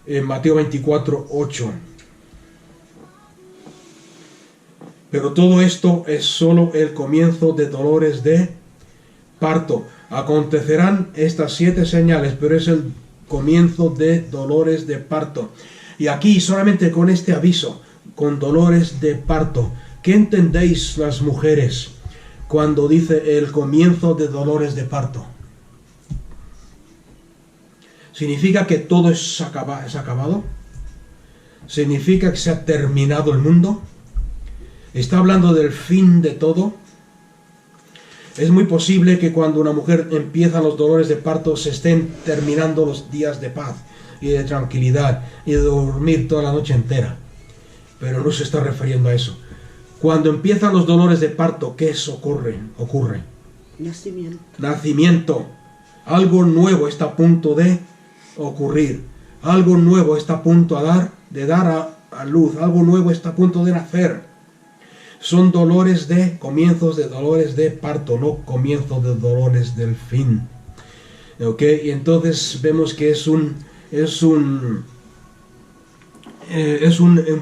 en Mateo 24, 8. Pero todo esto es solo el comienzo de dolores de parto. Acontecerán estas 7 señales, pero es el comienzo de dolores de parto. Y aquí solamente con este aviso, con dolores de parto. ¿Qué entendéis las mujeres cuando dice el comienzo de dolores de parto? ¿Significa que todo es acabado? ¿Significa que se ha terminado el mundo? ¿Está hablando del fin de todo? Es muy posible que cuando una mujer empieza los dolores de parto se estén terminando los días de paz y de tranquilidad y de dormir toda la noche entera. Pero no se está refiriendo a eso. Cuando empiezan los dolores de parto, ¿qué ocurre? Nacimiento. Algo nuevo está a punto de ocurrir. Algo nuevo está a punto de dar a luz. Algo nuevo está a punto de nacer. Son comienzos de dolores de parto, no comienzos de dolores del fin. ¿Ok? Y entonces vemos que es un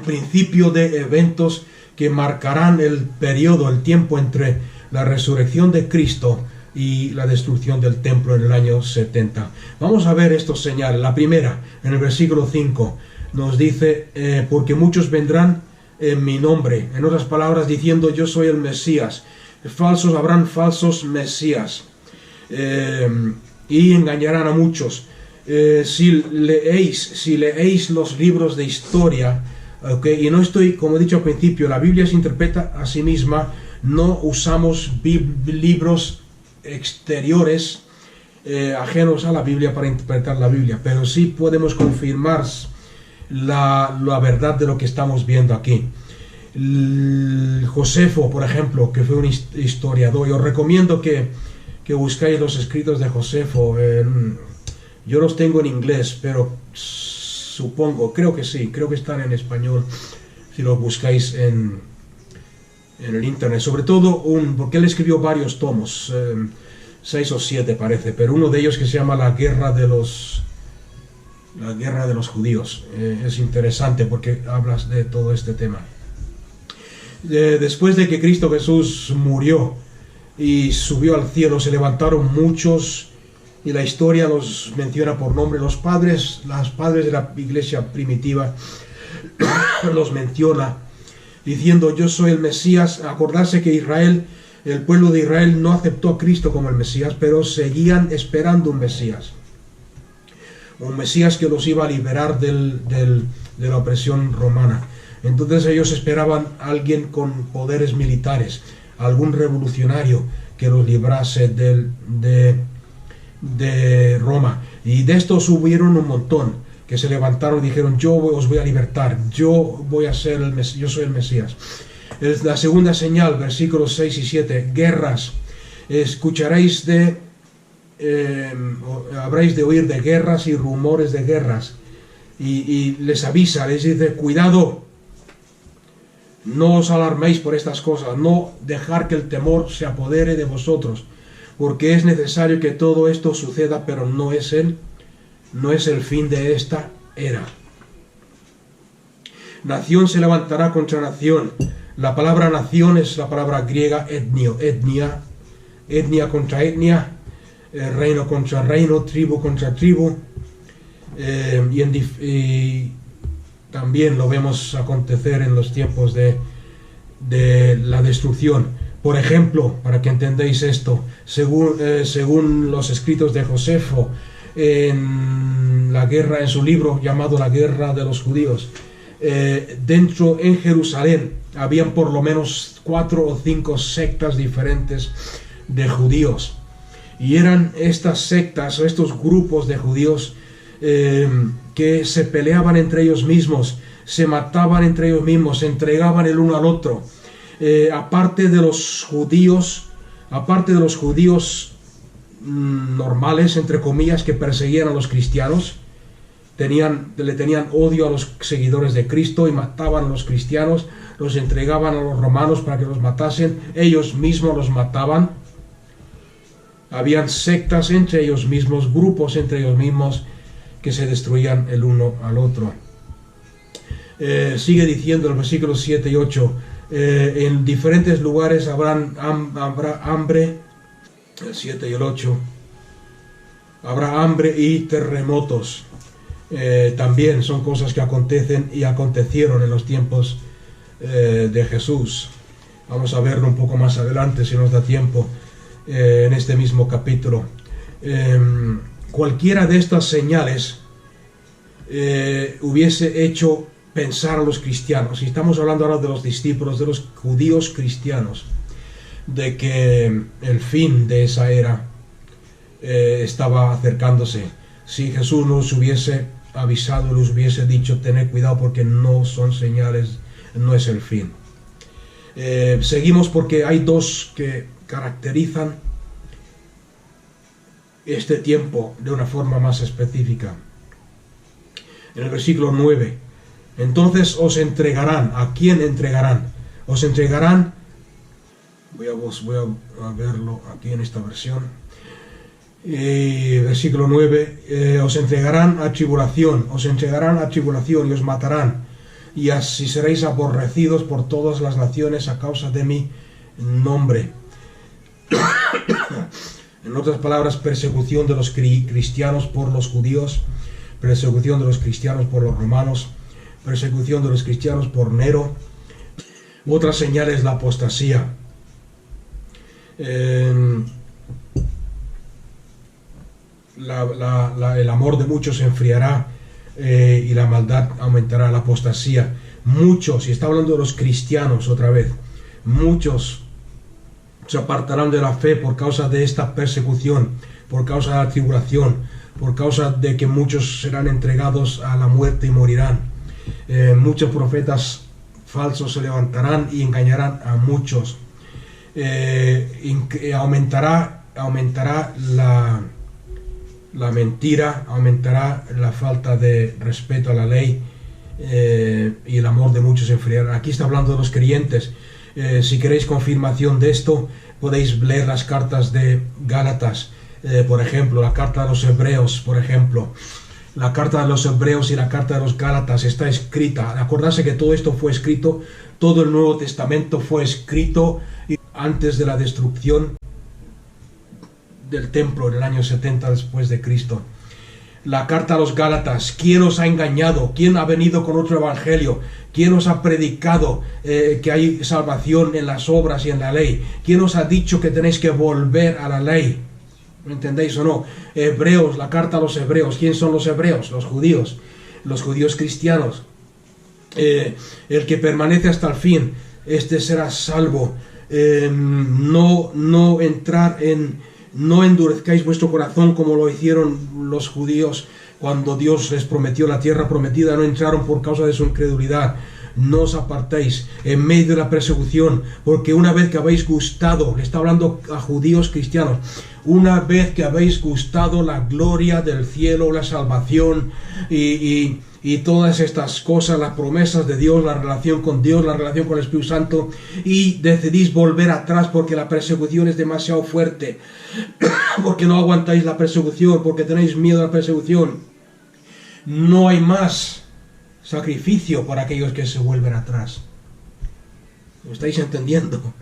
principio de eventos que marcarán el periodo, el tiempo entre la resurrección de Cristo y la destrucción del templo en el año 70. Vamos a ver estos señales. La primera, en el versículo 5, nos dice, porque muchos vendrán en mi nombre, en otras palabras, diciendo yo soy el Mesías. Habrán falsos Mesías, y engañarán a muchos. Si leéis los libros de historia, y no estoy, como he dicho al principio, la Biblia se interpreta a sí misma, no usamos libros exteriores ajenos a la Biblia para interpretar la Biblia, pero sí podemos confirmar la verdad de lo que estamos viendo aquí. Josefo, por ejemplo, que fue un historiador, yo os recomiendo que buscáis los escritos de Josefo. Yo los tengo en inglés, pero creo que están en español si los buscáis en el internet. Sobre todo porque él escribió varios tomos, 6 o 7 parece, pero uno de ellos que se llama La Guerra de los Judíos. Es interesante porque hablas de todo este tema. Después de que Cristo Jesús murió y subió al cielo, se levantaron muchos, y la historia los menciona por nombre. Los padres de la iglesia primitiva los menciona diciendo yo soy el Mesías. Acordarse que el pueblo de Israel no aceptó a Cristo como el Mesías, pero seguían esperando un Mesías que los iba a liberar de la opresión romana. Entonces ellos esperaban a alguien con poderes militares, algún revolucionario que los librase de Roma. Y de estos hubieron un montón que se levantaron y dijeron yo os voy a libertar, yo soy el Mesías. La segunda señal, versículos 6 y 7, guerras. Habréis de oír de guerras y rumores de guerras. Y les avisa, les dice, cuidado, no os alarméis por estas cosas, no dejar que el temor se apodere de vosotros, porque es necesario que todo esto suceda, pero no es el fin de esta era. Nación se levantará contra nación. La palabra nación es la palabra griega etnia contra etnia, reino contra reino, tribu contra tribu, y también lo vemos acontecer en los tiempos de la destrucción. Por ejemplo, para que entendáis esto, según los escritos de Josefo en su libro llamado La Guerra de los Judíos, en Jerusalén habían por lo menos 4 o 5 sectas diferentes de judíos, y eran estas sectas o estos grupos de judíos que se peleaban entre ellos mismos, se mataban entre ellos mismos, se entregaban el uno al otro. Aparte de los judíos normales, entre comillas, que perseguían a los cristianos, le tenían odio a los seguidores de Cristo y mataban a los cristianos, los entregaban a los romanos para que los matasen, ellos mismos los mataban. Habían sectas entre ellos mismos, grupos entre ellos mismos que se destruían el uno al otro. Sigue diciendo el versículo 7 y 8, en diferentes lugares habrá hambre, el 7 y el 8, habrá hambre y terremotos. También son cosas que acontecen y acontecieron en los tiempos de Jesús. Vamos a verlo un poco más adelante si nos da tiempo, en este mismo capítulo. Cualquiera de estas señales hubiese hecho pensar a los cristianos, y estamos hablando ahora de los discípulos, de los judíos cristianos, de que el fin de esa era estaba acercándose. Si Jesús nos hubiese avisado, nos hubiese dicho tened cuidado porque no son señales, no es el fin. Seguimos porque hay dos que caracterizan este tiempo de una forma más específica. En el versículo 9, entonces os entregarán. ¿A quién entregarán? Os entregarán, voy a verlo aquí en esta versión, versículo 9, os entregarán a tribulación y os matarán, y así seréis aborrecidos por todas las naciones a causa de mi nombre. En otras palabras, persecución de los cristianos por los judíos, persecución de los cristianos por los romanos, persecución de los cristianos por Nero. Otra señal es la apostasía. El amor de muchos se enfriará y la maldad aumentará, la apostasía. Muchos, y está hablando de los cristianos otra vez, muchos se apartarán de la fe por causa de esta persecución, por causa de la tribulación, por causa de que muchos serán entregados a la muerte y morirán. Muchos profetas falsos se levantarán y engañarán a muchos. Aumentará la mentira, aumentará la falta de respeto a la ley, y el amor de muchos se enfriará. Aquí está hablando de los creyentes. Si queréis confirmación de esto, podéis leer las cartas de Gálatas, por ejemplo, la carta de los Hebreos, por ejemplo. La carta de los Hebreos y la carta de los Gálatas está escrita. Acordarse que todo esto fue escrito, todo el Nuevo Testamento fue escrito antes de la destrucción del templo en el año 70 después de Cristo. La carta a los Gálatas, ¿quién os ha engañado? ¿Quién ha venido con otro evangelio? ¿Quién os ha predicado que hay salvación en las obras y en la ley? ¿Quién os ha dicho que tenéis que volver a la ley? ¿Me entendéis o no? Hebreos, la carta a los Hebreos. ¿Quién son los hebreos? Los judíos cristianos. El que permanece hasta el fin, este será salvo. No endurezcáis vuestro corazón como lo hicieron los judíos cuando Dios les prometió la tierra prometida. No entraron por causa de su incredulidad. No os apartéis en medio de la persecución, porque una vez que habéis gustado, le está hablando a judíos cristianos, una vez que habéis gustado la gloria del cielo, la salvación y todas estas cosas, las promesas de Dios, la relación con Dios, la relación con el Espíritu Santo, y decidís volver atrás porque la persecución es demasiado fuerte, porque no aguantáis la persecución, porque tenéis miedo a la persecución, no hay más sacrificio para aquellos que se vuelven atrás. ¿Lo estáis entendiendo?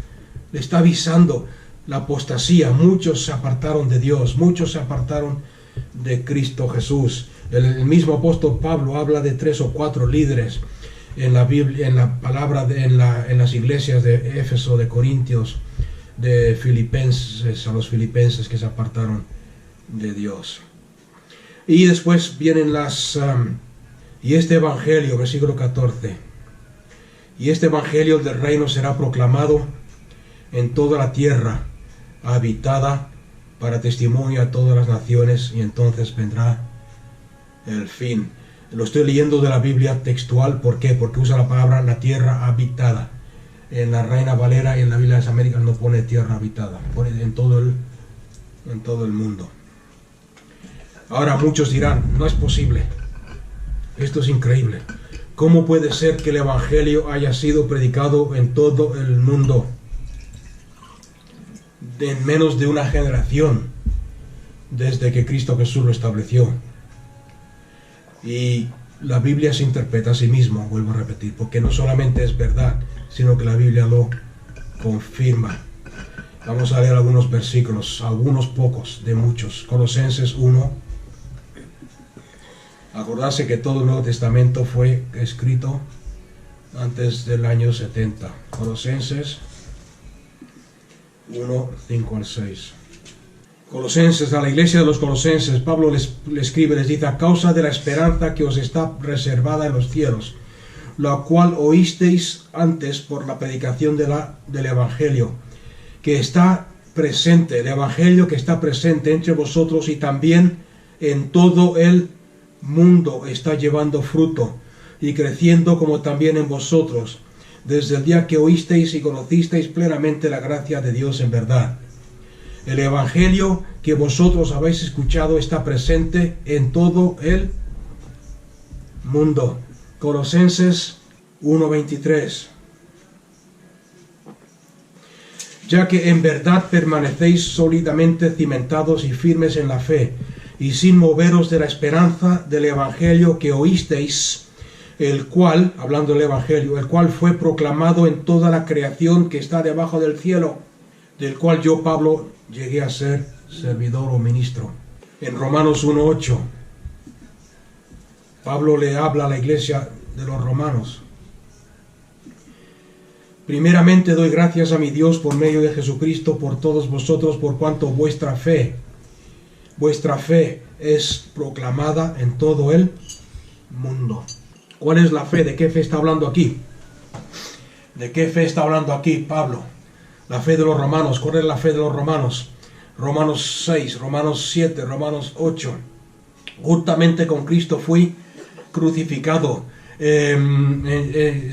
Le está avisando la apostasía. Muchos se apartaron de Dios, muchos se apartaron de Cristo Jesús. El mismo apóstol Pablo habla de 3 o 4 líderes en la Biblia, en la palabra, en las iglesias de Éfeso, de Corintios, de Filipenses, a los filipenses que se apartaron de Dios. Y después vienen y este evangelio, versículo 14, y este evangelio del reino será proclamado en toda la tierra habitada para testimonio a todas las naciones, y entonces vendrá el fin. Lo estoy leyendo de la Biblia textual. ¿Por qué? Porque usa la palabra la tierra habitada. En la Reina Valera y en la Biblia de las Américas no pone tierra habitada, pone en todo el mundo. Ahora muchos dirán, no es posible, esto es increíble. ¿Cómo puede ser que el evangelio haya sido predicado en todo el mundo en menos de una generación desde que Cristo Jesús lo estableció? Y la Biblia se interpreta a sí misma, vuelvo a repetir, porque no solamente es verdad, sino que la Biblia lo confirma. Vamos a leer algunos versículos, algunos pocos de muchos. Colosenses 1. Acordarse que todo el Nuevo Testamento fue escrito antes del año 70. Colosenses 1, 5 al 6. Colosenses, a la iglesia de los Colosenses, Pablo les escribe, les dice: a causa de la esperanza que os está reservada en los cielos, la cual oísteis antes por la predicación del Evangelio, que está presente, el Evangelio que está presente entre vosotros y también en todo el mundo está llevando fruto y creciendo, como también en vosotros, desde el día que oísteis y conocisteis plenamente la gracia de Dios en verdad. El evangelio que vosotros habéis escuchado está presente en todo el mundo. Colosenses 1:23. Ya que en verdad permanecéis sólidamente cimentados y firmes en la fe, y sin moveros de la esperanza del evangelio que oísteis, el cual, hablando del evangelio, el cual fue proclamado en toda la creación que está debajo del cielo, del cual yo, Pablo, llegué a ser servidor o ministro. En Romanos 1:8, Pablo le habla a la iglesia de los romanos. Primeramente doy gracias a mi Dios por medio de Jesucristo por todos vosotros, por cuanto vuestra fe es proclamada en todo el mundo. ¿Cuál es la fe? ¿De qué fe está hablando aquí? ¿De qué fe está hablando aquí Pablo? La fe de los romanos. ¿Cuál es la fe de los romanos? Romanos 6, Romanos 7, Romanos 8. Juntamente con Cristo fui crucificado. Me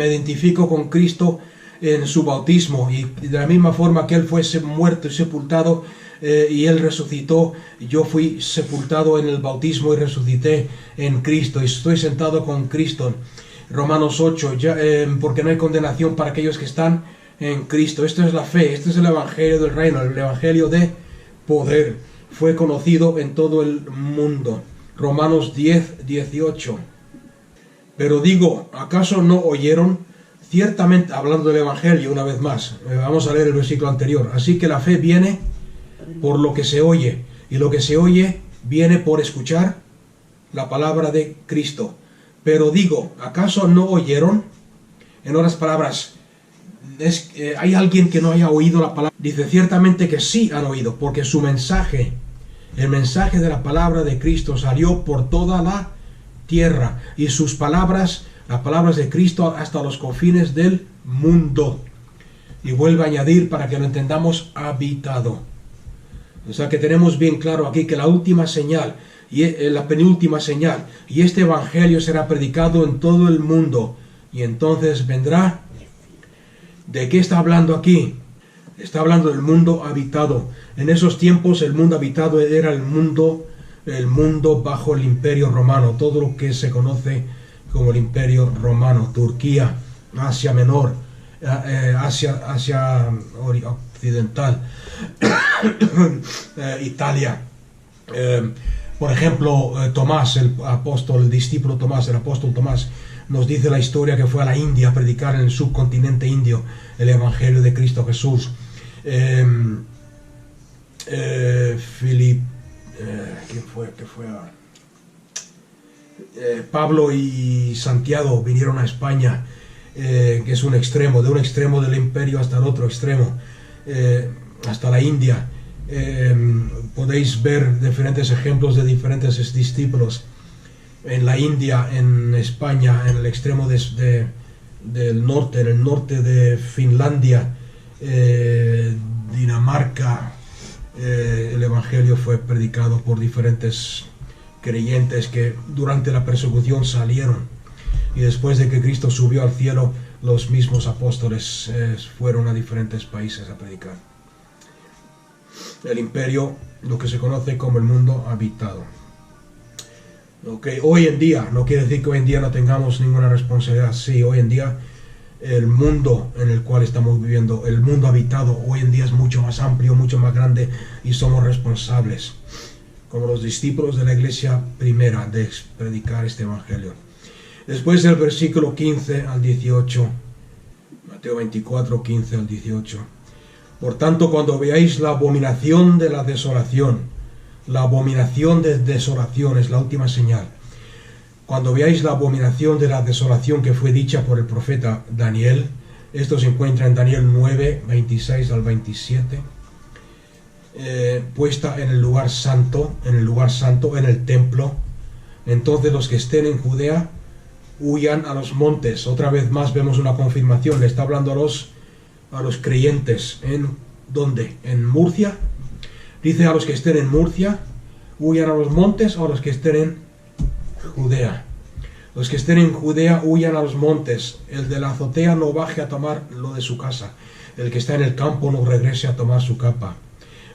identifico con Cristo en su bautismo, y de la misma forma que Él fue muerto y sepultado, y Él resucitó, yo fui sepultado en el bautismo y resucité en Cristo, y estoy sentado con Cristo. Romanos 8, porque no hay condenación para aquellos que están en Cristo. Esto es la fe, este es el evangelio del reino, el evangelio de poder. Fue conocido en todo el mundo. Romanos 10:18. Pero digo, ¿acaso no oyeron? Ciertamente, hablando del evangelio una vez más, vamos a leer el versículo anterior. Así que la fe viene por lo que se oye, y lo que se oye viene por escuchar la palabra de Cristo. Pero digo, ¿acaso no oyeron? En otras palabras, ¿hay alguien que no haya oído la palabra? Dice, ciertamente que sí han oído, porque su mensaje, el mensaje de la palabra de Cristo salió por toda la tierra, y sus palabras, las palabras de Cristo, hasta los confines del mundo. Y vuelve a añadir, para que lo entendamos, habitado. O sea que tenemos bien claro aquí que la última señal, y la penúltima señal, y este evangelio será predicado en todo el mundo, y entonces vendrá. ¿De qué está hablando aquí? Está hablando del mundo habitado. En esos tiempos el mundo habitado era el mundo bajo el imperio romano, todo lo que se conoce como el imperio romano, Turquía, Asia Menor, Asia Occidental, Italia. Por ejemplo, Tomás, el discípulo Tomás, el apóstol Tomás, nos dice la historia que fue a la India a predicar en el subcontinente indio el evangelio de Cristo Jesús. Pablo y Santiago vinieron a España, que es un extremo, de un extremo del imperio hasta el otro extremo, hasta la India. Podéis ver diferentes ejemplos de diferentes discípulos en la India, en España, en el extremo del norte, en el norte de Finlandia, Dinamarca. El evangelio fue predicado por diferentes creyentes que durante la persecución salieron, y después de que Cristo subió al cielo, los mismos apóstoles fueron a diferentes países a predicar. El imperio, lo que se conoce como el mundo habitado. Hoy en día, no quiere decir que hoy en día no tengamos ninguna responsabilidad. Sí, hoy en día el mundo en el cual estamos viviendo, el mundo habitado, hoy en día es mucho más amplio, mucho más grande, y somos responsables, como los discípulos de la iglesia primera, de predicar este evangelio. Después del versículo 15 al 18, Mateo 24, 15 al 18. Por tanto, cuando veáis la abominación de la desolación es la última señal. Cuando veáis la abominación de la desolación que fue dicha por el profeta Daniel, esto se encuentra en Daniel 9, 26 al 27, puesta en el lugar santo, en el templo, entonces los que estén en Judea huyan a los montes. Otra vez más vemos una confirmación, le está hablando a los creyentes. ¿En dónde? En Murcia. Dice a los que estén en Murcia huyan a los montes, o a los que estén en Judea. Los que estén en Judea huyan a los montes. El de la azotea no baje a tomar lo de su casa. El que está en el campo no regrese a tomar su capa.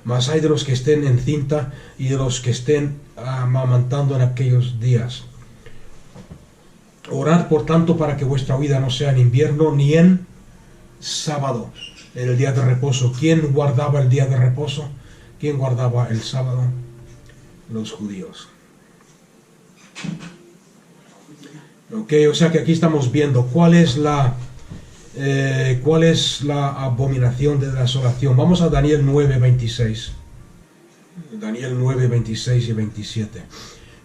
Mas hay de los que estén en cinta y de los que estén amamantando en aquellos días. Orad por tanto para que vuestra vida no sea en invierno ni en sábado, en el día de reposo. ¿Quién guardaba el día de reposo? ¿Quién guardaba el sábado? Los judíos. Ok, o sea que aquí estamos viendo cuál es la abominación de desolación. Vamos a Daniel 9:26. Daniel 9:26 y 27.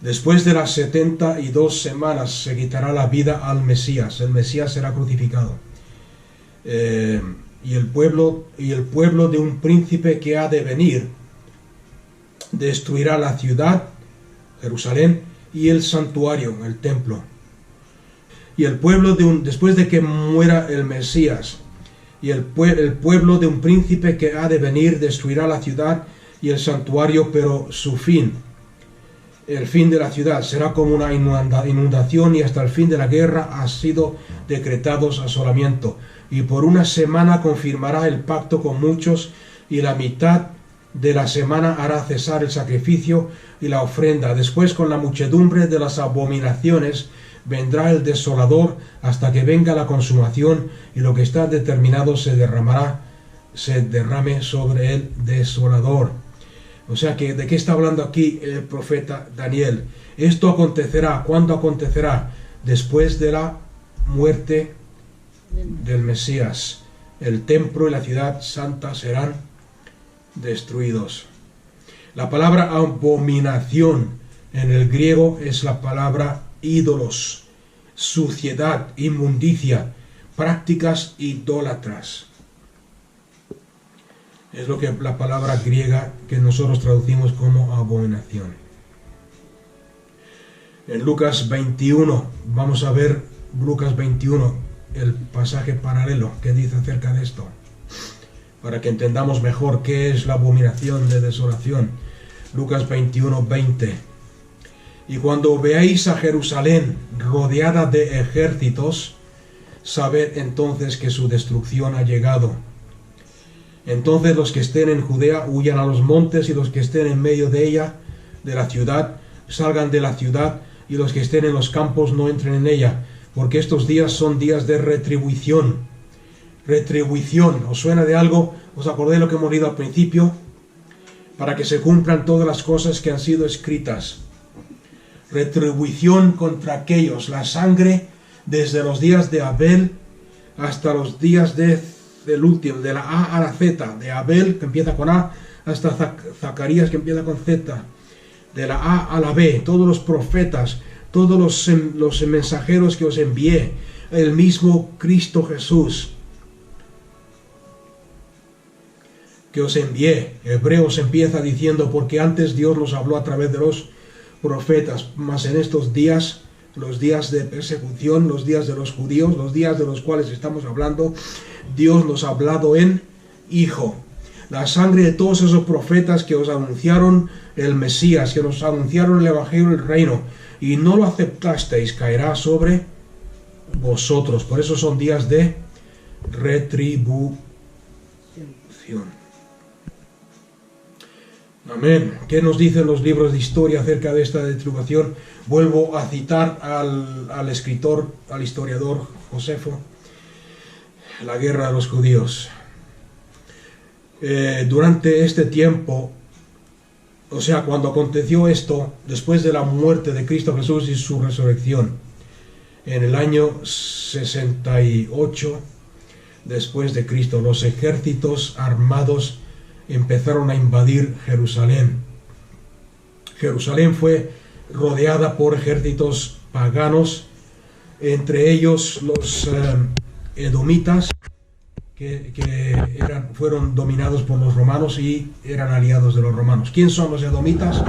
Después de las 72 semanas se quitará la vida al Mesías. El Mesías será crucificado. Y el pueblo de un príncipe que ha de venir destruirá la ciudad, Jerusalén, y el santuario, el templo. Y el pueblo después de que muera el Mesías, y el pueblo de un príncipe que ha de venir destruirá la ciudad y el santuario, pero su fin, el fin de la ciudad, será como una inundación, y hasta el fin de la guerra ha sido decretado asolamiento. Y por una semana confirmará el pacto con muchos, y la mitad de la semana hará cesar el sacrificio y la ofrenda. Después, con la muchedumbre de las abominaciones, vendrá el desolador hasta que venga la consumación, y lo que está determinado se derrame sobre el desolador. O sea que, ¿de qué está hablando aquí el profeta Daniel? Esto acontecerá. ¿Cuándo acontecerá? Después de la muerte del Mesías. El templo y la ciudad santa serán destruidos. La palabra abominación en el griego es la palabra ídolos, suciedad, inmundicia, prácticas idólatras. Es lo que la palabra griega que nosotros traducimos como abominación. En Lucas 21, vamos a ver Lucas 21, el pasaje paralelo que dice acerca de esto, para que entendamos mejor qué es la abominación de desolación. Lucas 21:20. Y cuando veáis a Jerusalén rodeada de ejércitos, sabed entonces que su destrucción ha llegado. Entonces los que estén en Judea huyan a los montes, y los que estén en medio de ella, de la ciudad, salgan de la ciudad, y los que estén en los campos no entren en ella, porque estos días son días de retribución. Retribución, ¿os suena de algo? ¿Os acordáis lo que hemos leído al principio? Para que se cumplan todas las cosas que han sido escritas. Retribución contra aquellos, la sangre desde los días de Abel hasta los días del último, de la A a la Z, de Abel, que empieza con A, hasta Zacarías, que empieza con Z, de la A a la B, todos los profetas, todos los mensajeros que os envié, el mismo Cristo Jesús que os envié. Hebreos empieza diciendo, porque antes Dios nos habló a través de los profetas, mas en estos días, los días de persecución, los días de los judíos, los días de los cuales estamos hablando, Dios nos ha hablado en Hijo. La sangre de todos esos profetas que os anunciaron el Mesías, que nos anunciaron el Evangelio del Reino, y no lo aceptasteis, caerá sobre vosotros. Por eso son días de retribución. Amén. ¿Qué nos dicen los libros de historia acerca de esta retribución? Vuelvo a citar al escritor, al historiador Josefo, la guerra de los judíos. Durante este tiempo, o sea, cuando aconteció esto, después de la muerte de Cristo Jesús y su resurrección, en el año 68 después de Cristo, los ejércitos armados empezaron a invadir Jerusalén. Jerusalén fue rodeada por ejércitos paganos, entre ellos los edomitas, que fueron dominados por los romanos y eran aliados de los romanos. ¿Quién son los edomitas?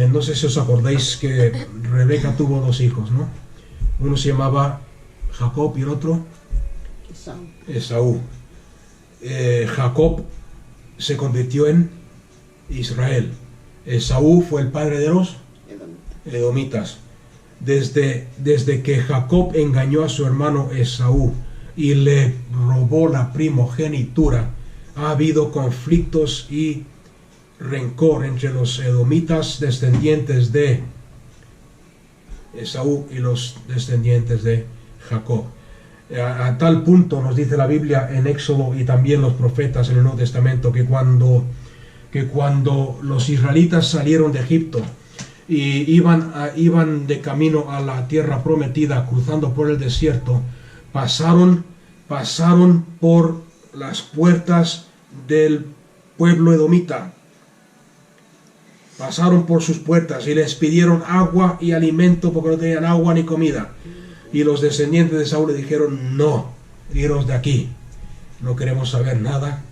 No sé si os acordáis que Rebeca tuvo dos hijos, ¿no? Uno se llamaba Jacob y el otro Esaú. Jacob se convirtió en Israel. Esaú fue el padre de los edomitas. Desde que Jacob engañó a su hermano Esaú, y le robó la primogenitura. Ha habido conflictos y rencor entre los edomitas descendientes de Esaú y los descendientes de Jacob. A tal punto nos dice la Biblia en Éxodo y también los profetas en el Nuevo Testamento que cuando los israelitas salieron de Egipto y iban de camino a la tierra prometida, cruzando por el desierto, pasaron por las puertas del pueblo edomita. Pasaron por sus puertas y les pidieron agua y alimento porque no tenían agua ni comida. Y los descendientes de Saúl le dijeron: no, iros de aquí, no queremos saber nada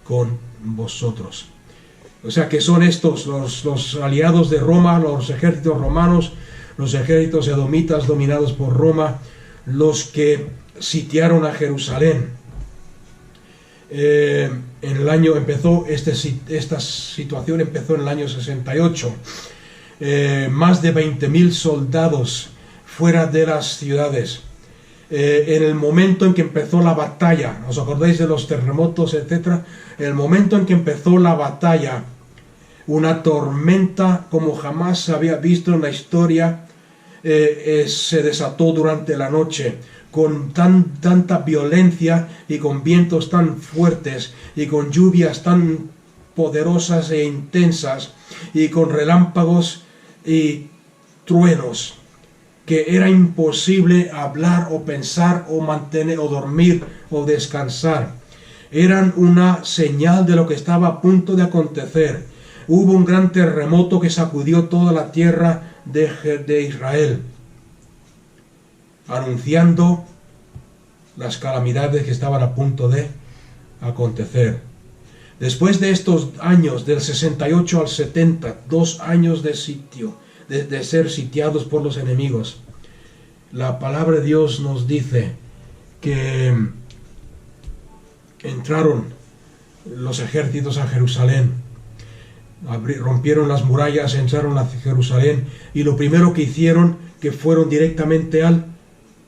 con vosotros. O sea que son estos los aliados de Roma, los ejércitos romanos, los ejércitos edomitas dominados por Roma, los que sitiaron a Jerusalén. En el año esta situación empezó en el año 68. Más de 20.000 soldados fuera de las ciudades. En el momento en que empezó la batalla, ¿os acordáis de los terremotos, etcétera? En el momento en que empezó la batalla, una tormenta como jamás se había visto en la historia se desató durante la noche, con tanta violencia y con vientos tan fuertes y con lluvias tan poderosas e intensas y con relámpagos y truenos, que era imposible hablar o pensar o mantener o dormir o descansar. Eran una señal de lo que estaba a punto de acontecer. Hubo un gran terremoto que sacudió toda la tierra de Israel, anunciando las calamidades que estaban a punto de acontecer. Después de estos años, del 68 al 70, 2 años de sitio, de ser sitiados por los enemigos, la palabra de Dios nos dice que entraron los ejércitos a Jerusalén, rompieron las murallas, entraron a Jerusalén, y lo primero que hicieron, que fueron directamente al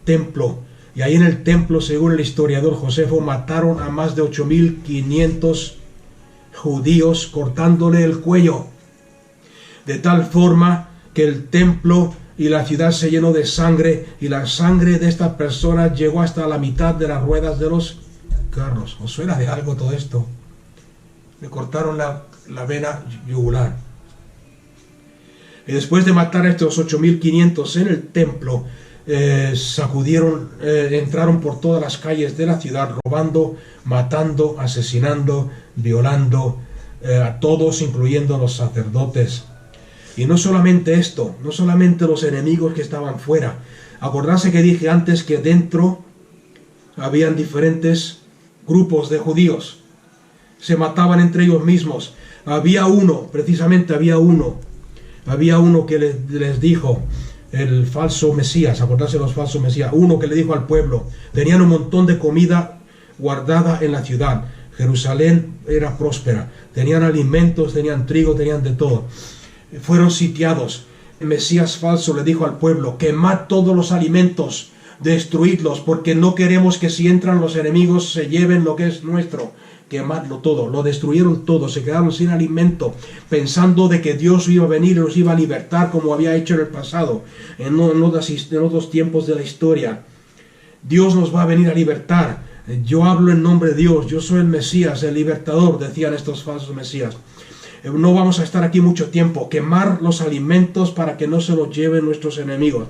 templo, y ahí en el templo, según el historiador Josefo, mataron a más de 8.500 judíos, cortándole el cuello, de tal forma que el templo y la ciudad se llenó de sangre, y la sangre de estas personas llegó hasta la mitad de las ruedas de los carros. ¿Os suena de algo todo esto? Le cortaron la vena yugular. Y después de matar a estos 8.500 en el templo, entraron por todas las calles de la ciudad, robando, matando, asesinando, violando a todos, incluyendo a los sacerdotes. Y no solamente esto, no solamente los enemigos que estaban fuera. Acordarse que dije antes que dentro habían diferentes grupos de judíos. Se mataban entre ellos mismos. Había uno que les dijo, el falso Mesías, acordarse de los falsos Mesías, uno que le dijo al pueblo, tenían un montón de comida guardada en la ciudad. Jerusalén era próspera, tenían alimentos, tenían trigo, tenían de todo. Fueron sitiados. El Mesías falso le dijo al pueblo: quemad todos los alimentos, destruidlos, porque no queremos que si entran los enemigos se lleven lo que es nuestro. Quemadlo todo. Lo destruyeron todo, se quedaron sin alimento, pensando de que Dios iba a venir y los iba a libertar, como había hecho en el pasado, en otros tiempos de la historia. Dios nos va a venir a libertar. Yo hablo en nombre de Dios, yo soy el Mesías, el libertador, decían estos falsos Mesías. No vamos a estar aquí mucho tiempo. Quemar los alimentos para que no se los lleven nuestros enemigos.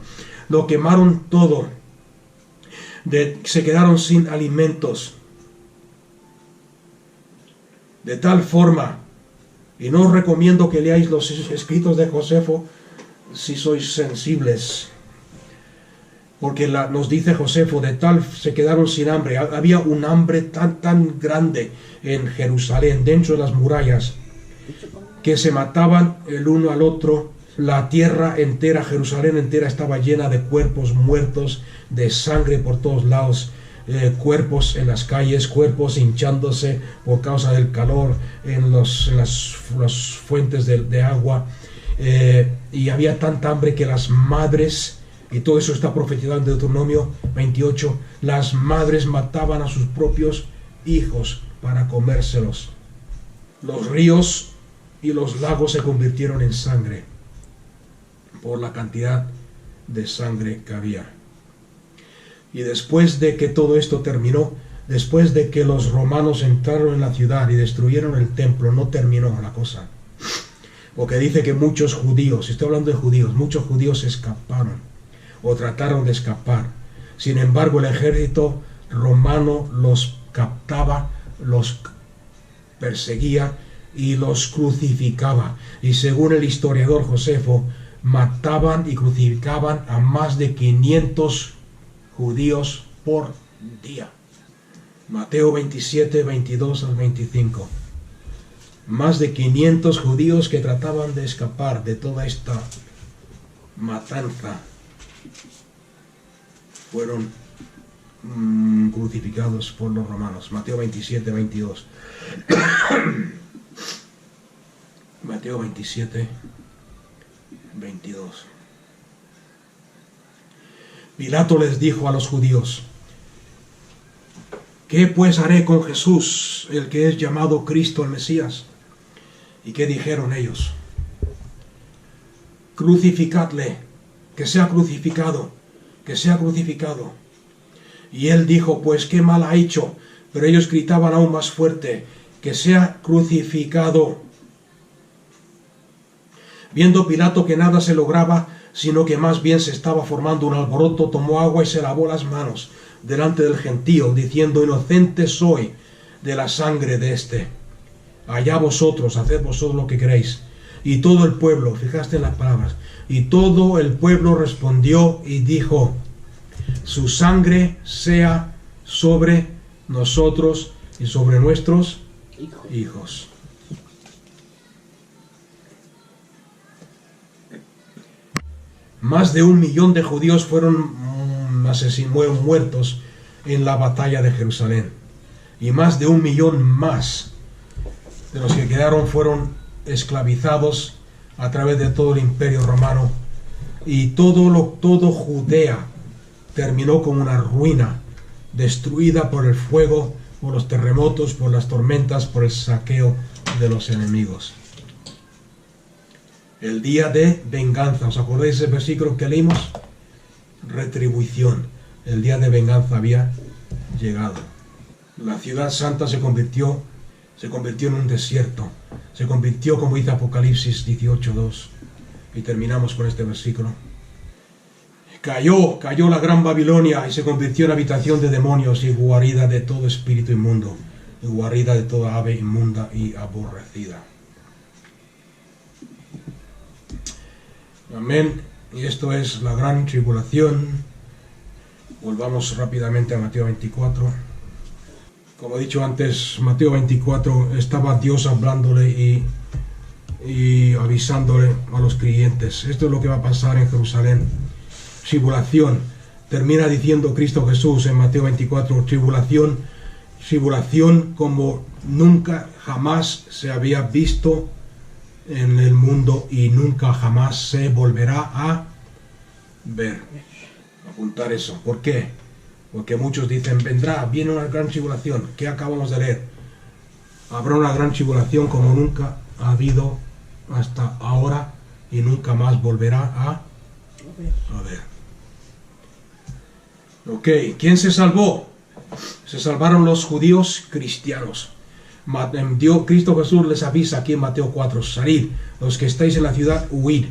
Lo quemaron todo. Se quedaron sin alimentos. De tal forma, y no os recomiendo que leáis los escritos de Josefo si sois sensibles, porque nos dice Josefo, se quedaron sin hambre. Había un hambre tan grande en Jerusalén, dentro de las murallas, que se mataban el uno al otro. La tierra entera, Jerusalén entera, estaba llena de cuerpos muertos, de sangre por todos lados, cuerpos en las calles, cuerpos hinchándose por causa del calor en las fuentes de agua, y había tanta hambre que las madres Y todo eso está profetizado en Deuteronomio 28. Las madres mataban a sus propios hijos para comérselos. Los ríos y los lagos se convirtieron en sangre por la cantidad de sangre que había. Y después de que todo esto terminó, después de que los romanos entraron en la ciudad y destruyeron el templo, no terminó la cosa. Porque dice que muchos judíos, estoy hablando de judíos, muchos judíos escaparon o trataron de escapar. Sin embargo, el ejército romano los captaba, los perseguía y los crucificaba. Y según el historiador Josefo, mataban y crucificaban a más de 500 judíos por día. Mateo 27, 22 al 25. Más de 500 judíos que trataban de escapar de toda esta matanza fueron crucificados por los romanos. Mateo 27, 22. Mateo 27, 22. Pilato les dijo a los judíos: ¿qué pues haré con Jesús, el que es llamado Cristo el Mesías? ¿Y qué dijeron ellos? Crucificadle, que sea crucificado, que sea crucificado. Y él dijo: pues qué mal ha hecho. Pero ellos gritaban aún más fuerte: que sea crucificado. Viendo Pilato que nada se lograba, sino que más bien se estaba formando un alboroto, tomó agua y se lavó las manos delante del gentío, diciendo: inocente soy de la sangre de éste. Allá vosotros, haced vosotros lo que queréis. Y todo el pueblo, fijaste en las palabras, y todo el pueblo respondió y dijo: su sangre sea sobre nosotros y sobre nuestros hijos. Más de 1 millón de judíos fueron muertos en la batalla de Jerusalén. Y más de 1 millón más de los que quedaron fueron esclavizados a través de todo el imperio romano. Y todo Judea terminó como una ruina, destruida por el fuego, por los terremotos, por las tormentas, por el saqueo de los enemigos. El día de venganza, ¿os acordáis de ese versículo que leímos? Retribución. El día de venganza había llegado. La ciudad santa se convirtió en un desierto. Se convirtió, como dice Apocalipsis 18:2. Y terminamos con este versículo. Cayó la gran Babilonia y se convirtió en habitación de demonios y guarida de todo espíritu inmundo, y guarida de toda ave inmunda y aborrecida. Amén. Y esto es la gran tribulación. Volvamos rápidamente a Mateo 24. Como he dicho antes, Mateo 24 estaba Dios hablándole y avisándole a los creyentes. Esto es lo que va a pasar en Jerusalén. Tribulación. Termina diciendo Cristo Jesús en Mateo 24, tribulación como nunca jamás se había visto en el mundo y nunca jamás se volverá a ver. Apuntar eso. ¿Por qué? Porque muchos dicen, viene una gran tribulación. ¿Qué acabamos de leer? Habrá una gran tribulación como nunca ha habido hasta ahora y nunca más volverá a ver. Ok, ¿quién se salvó? Se salvaron los judíos cristianos. Cristo Jesús les avisa aquí en Mateo 4, salid, los que estáis en la ciudad, huid.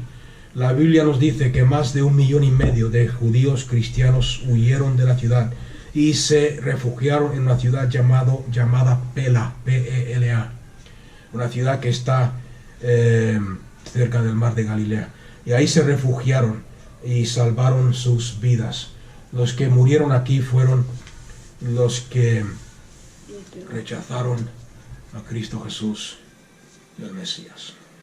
La Biblia nos dice que más de 1,5 millones de judíos cristianos huyeron de la ciudad y se refugiaron en una ciudad llamada Pela, P-E-L-A, una ciudad que está cerca del mar de Galilea. Y ahí se refugiaron y salvaron sus vidas. Los que murieron aquí fueron los que rechazaron a Cristo Jesús, el Mesías.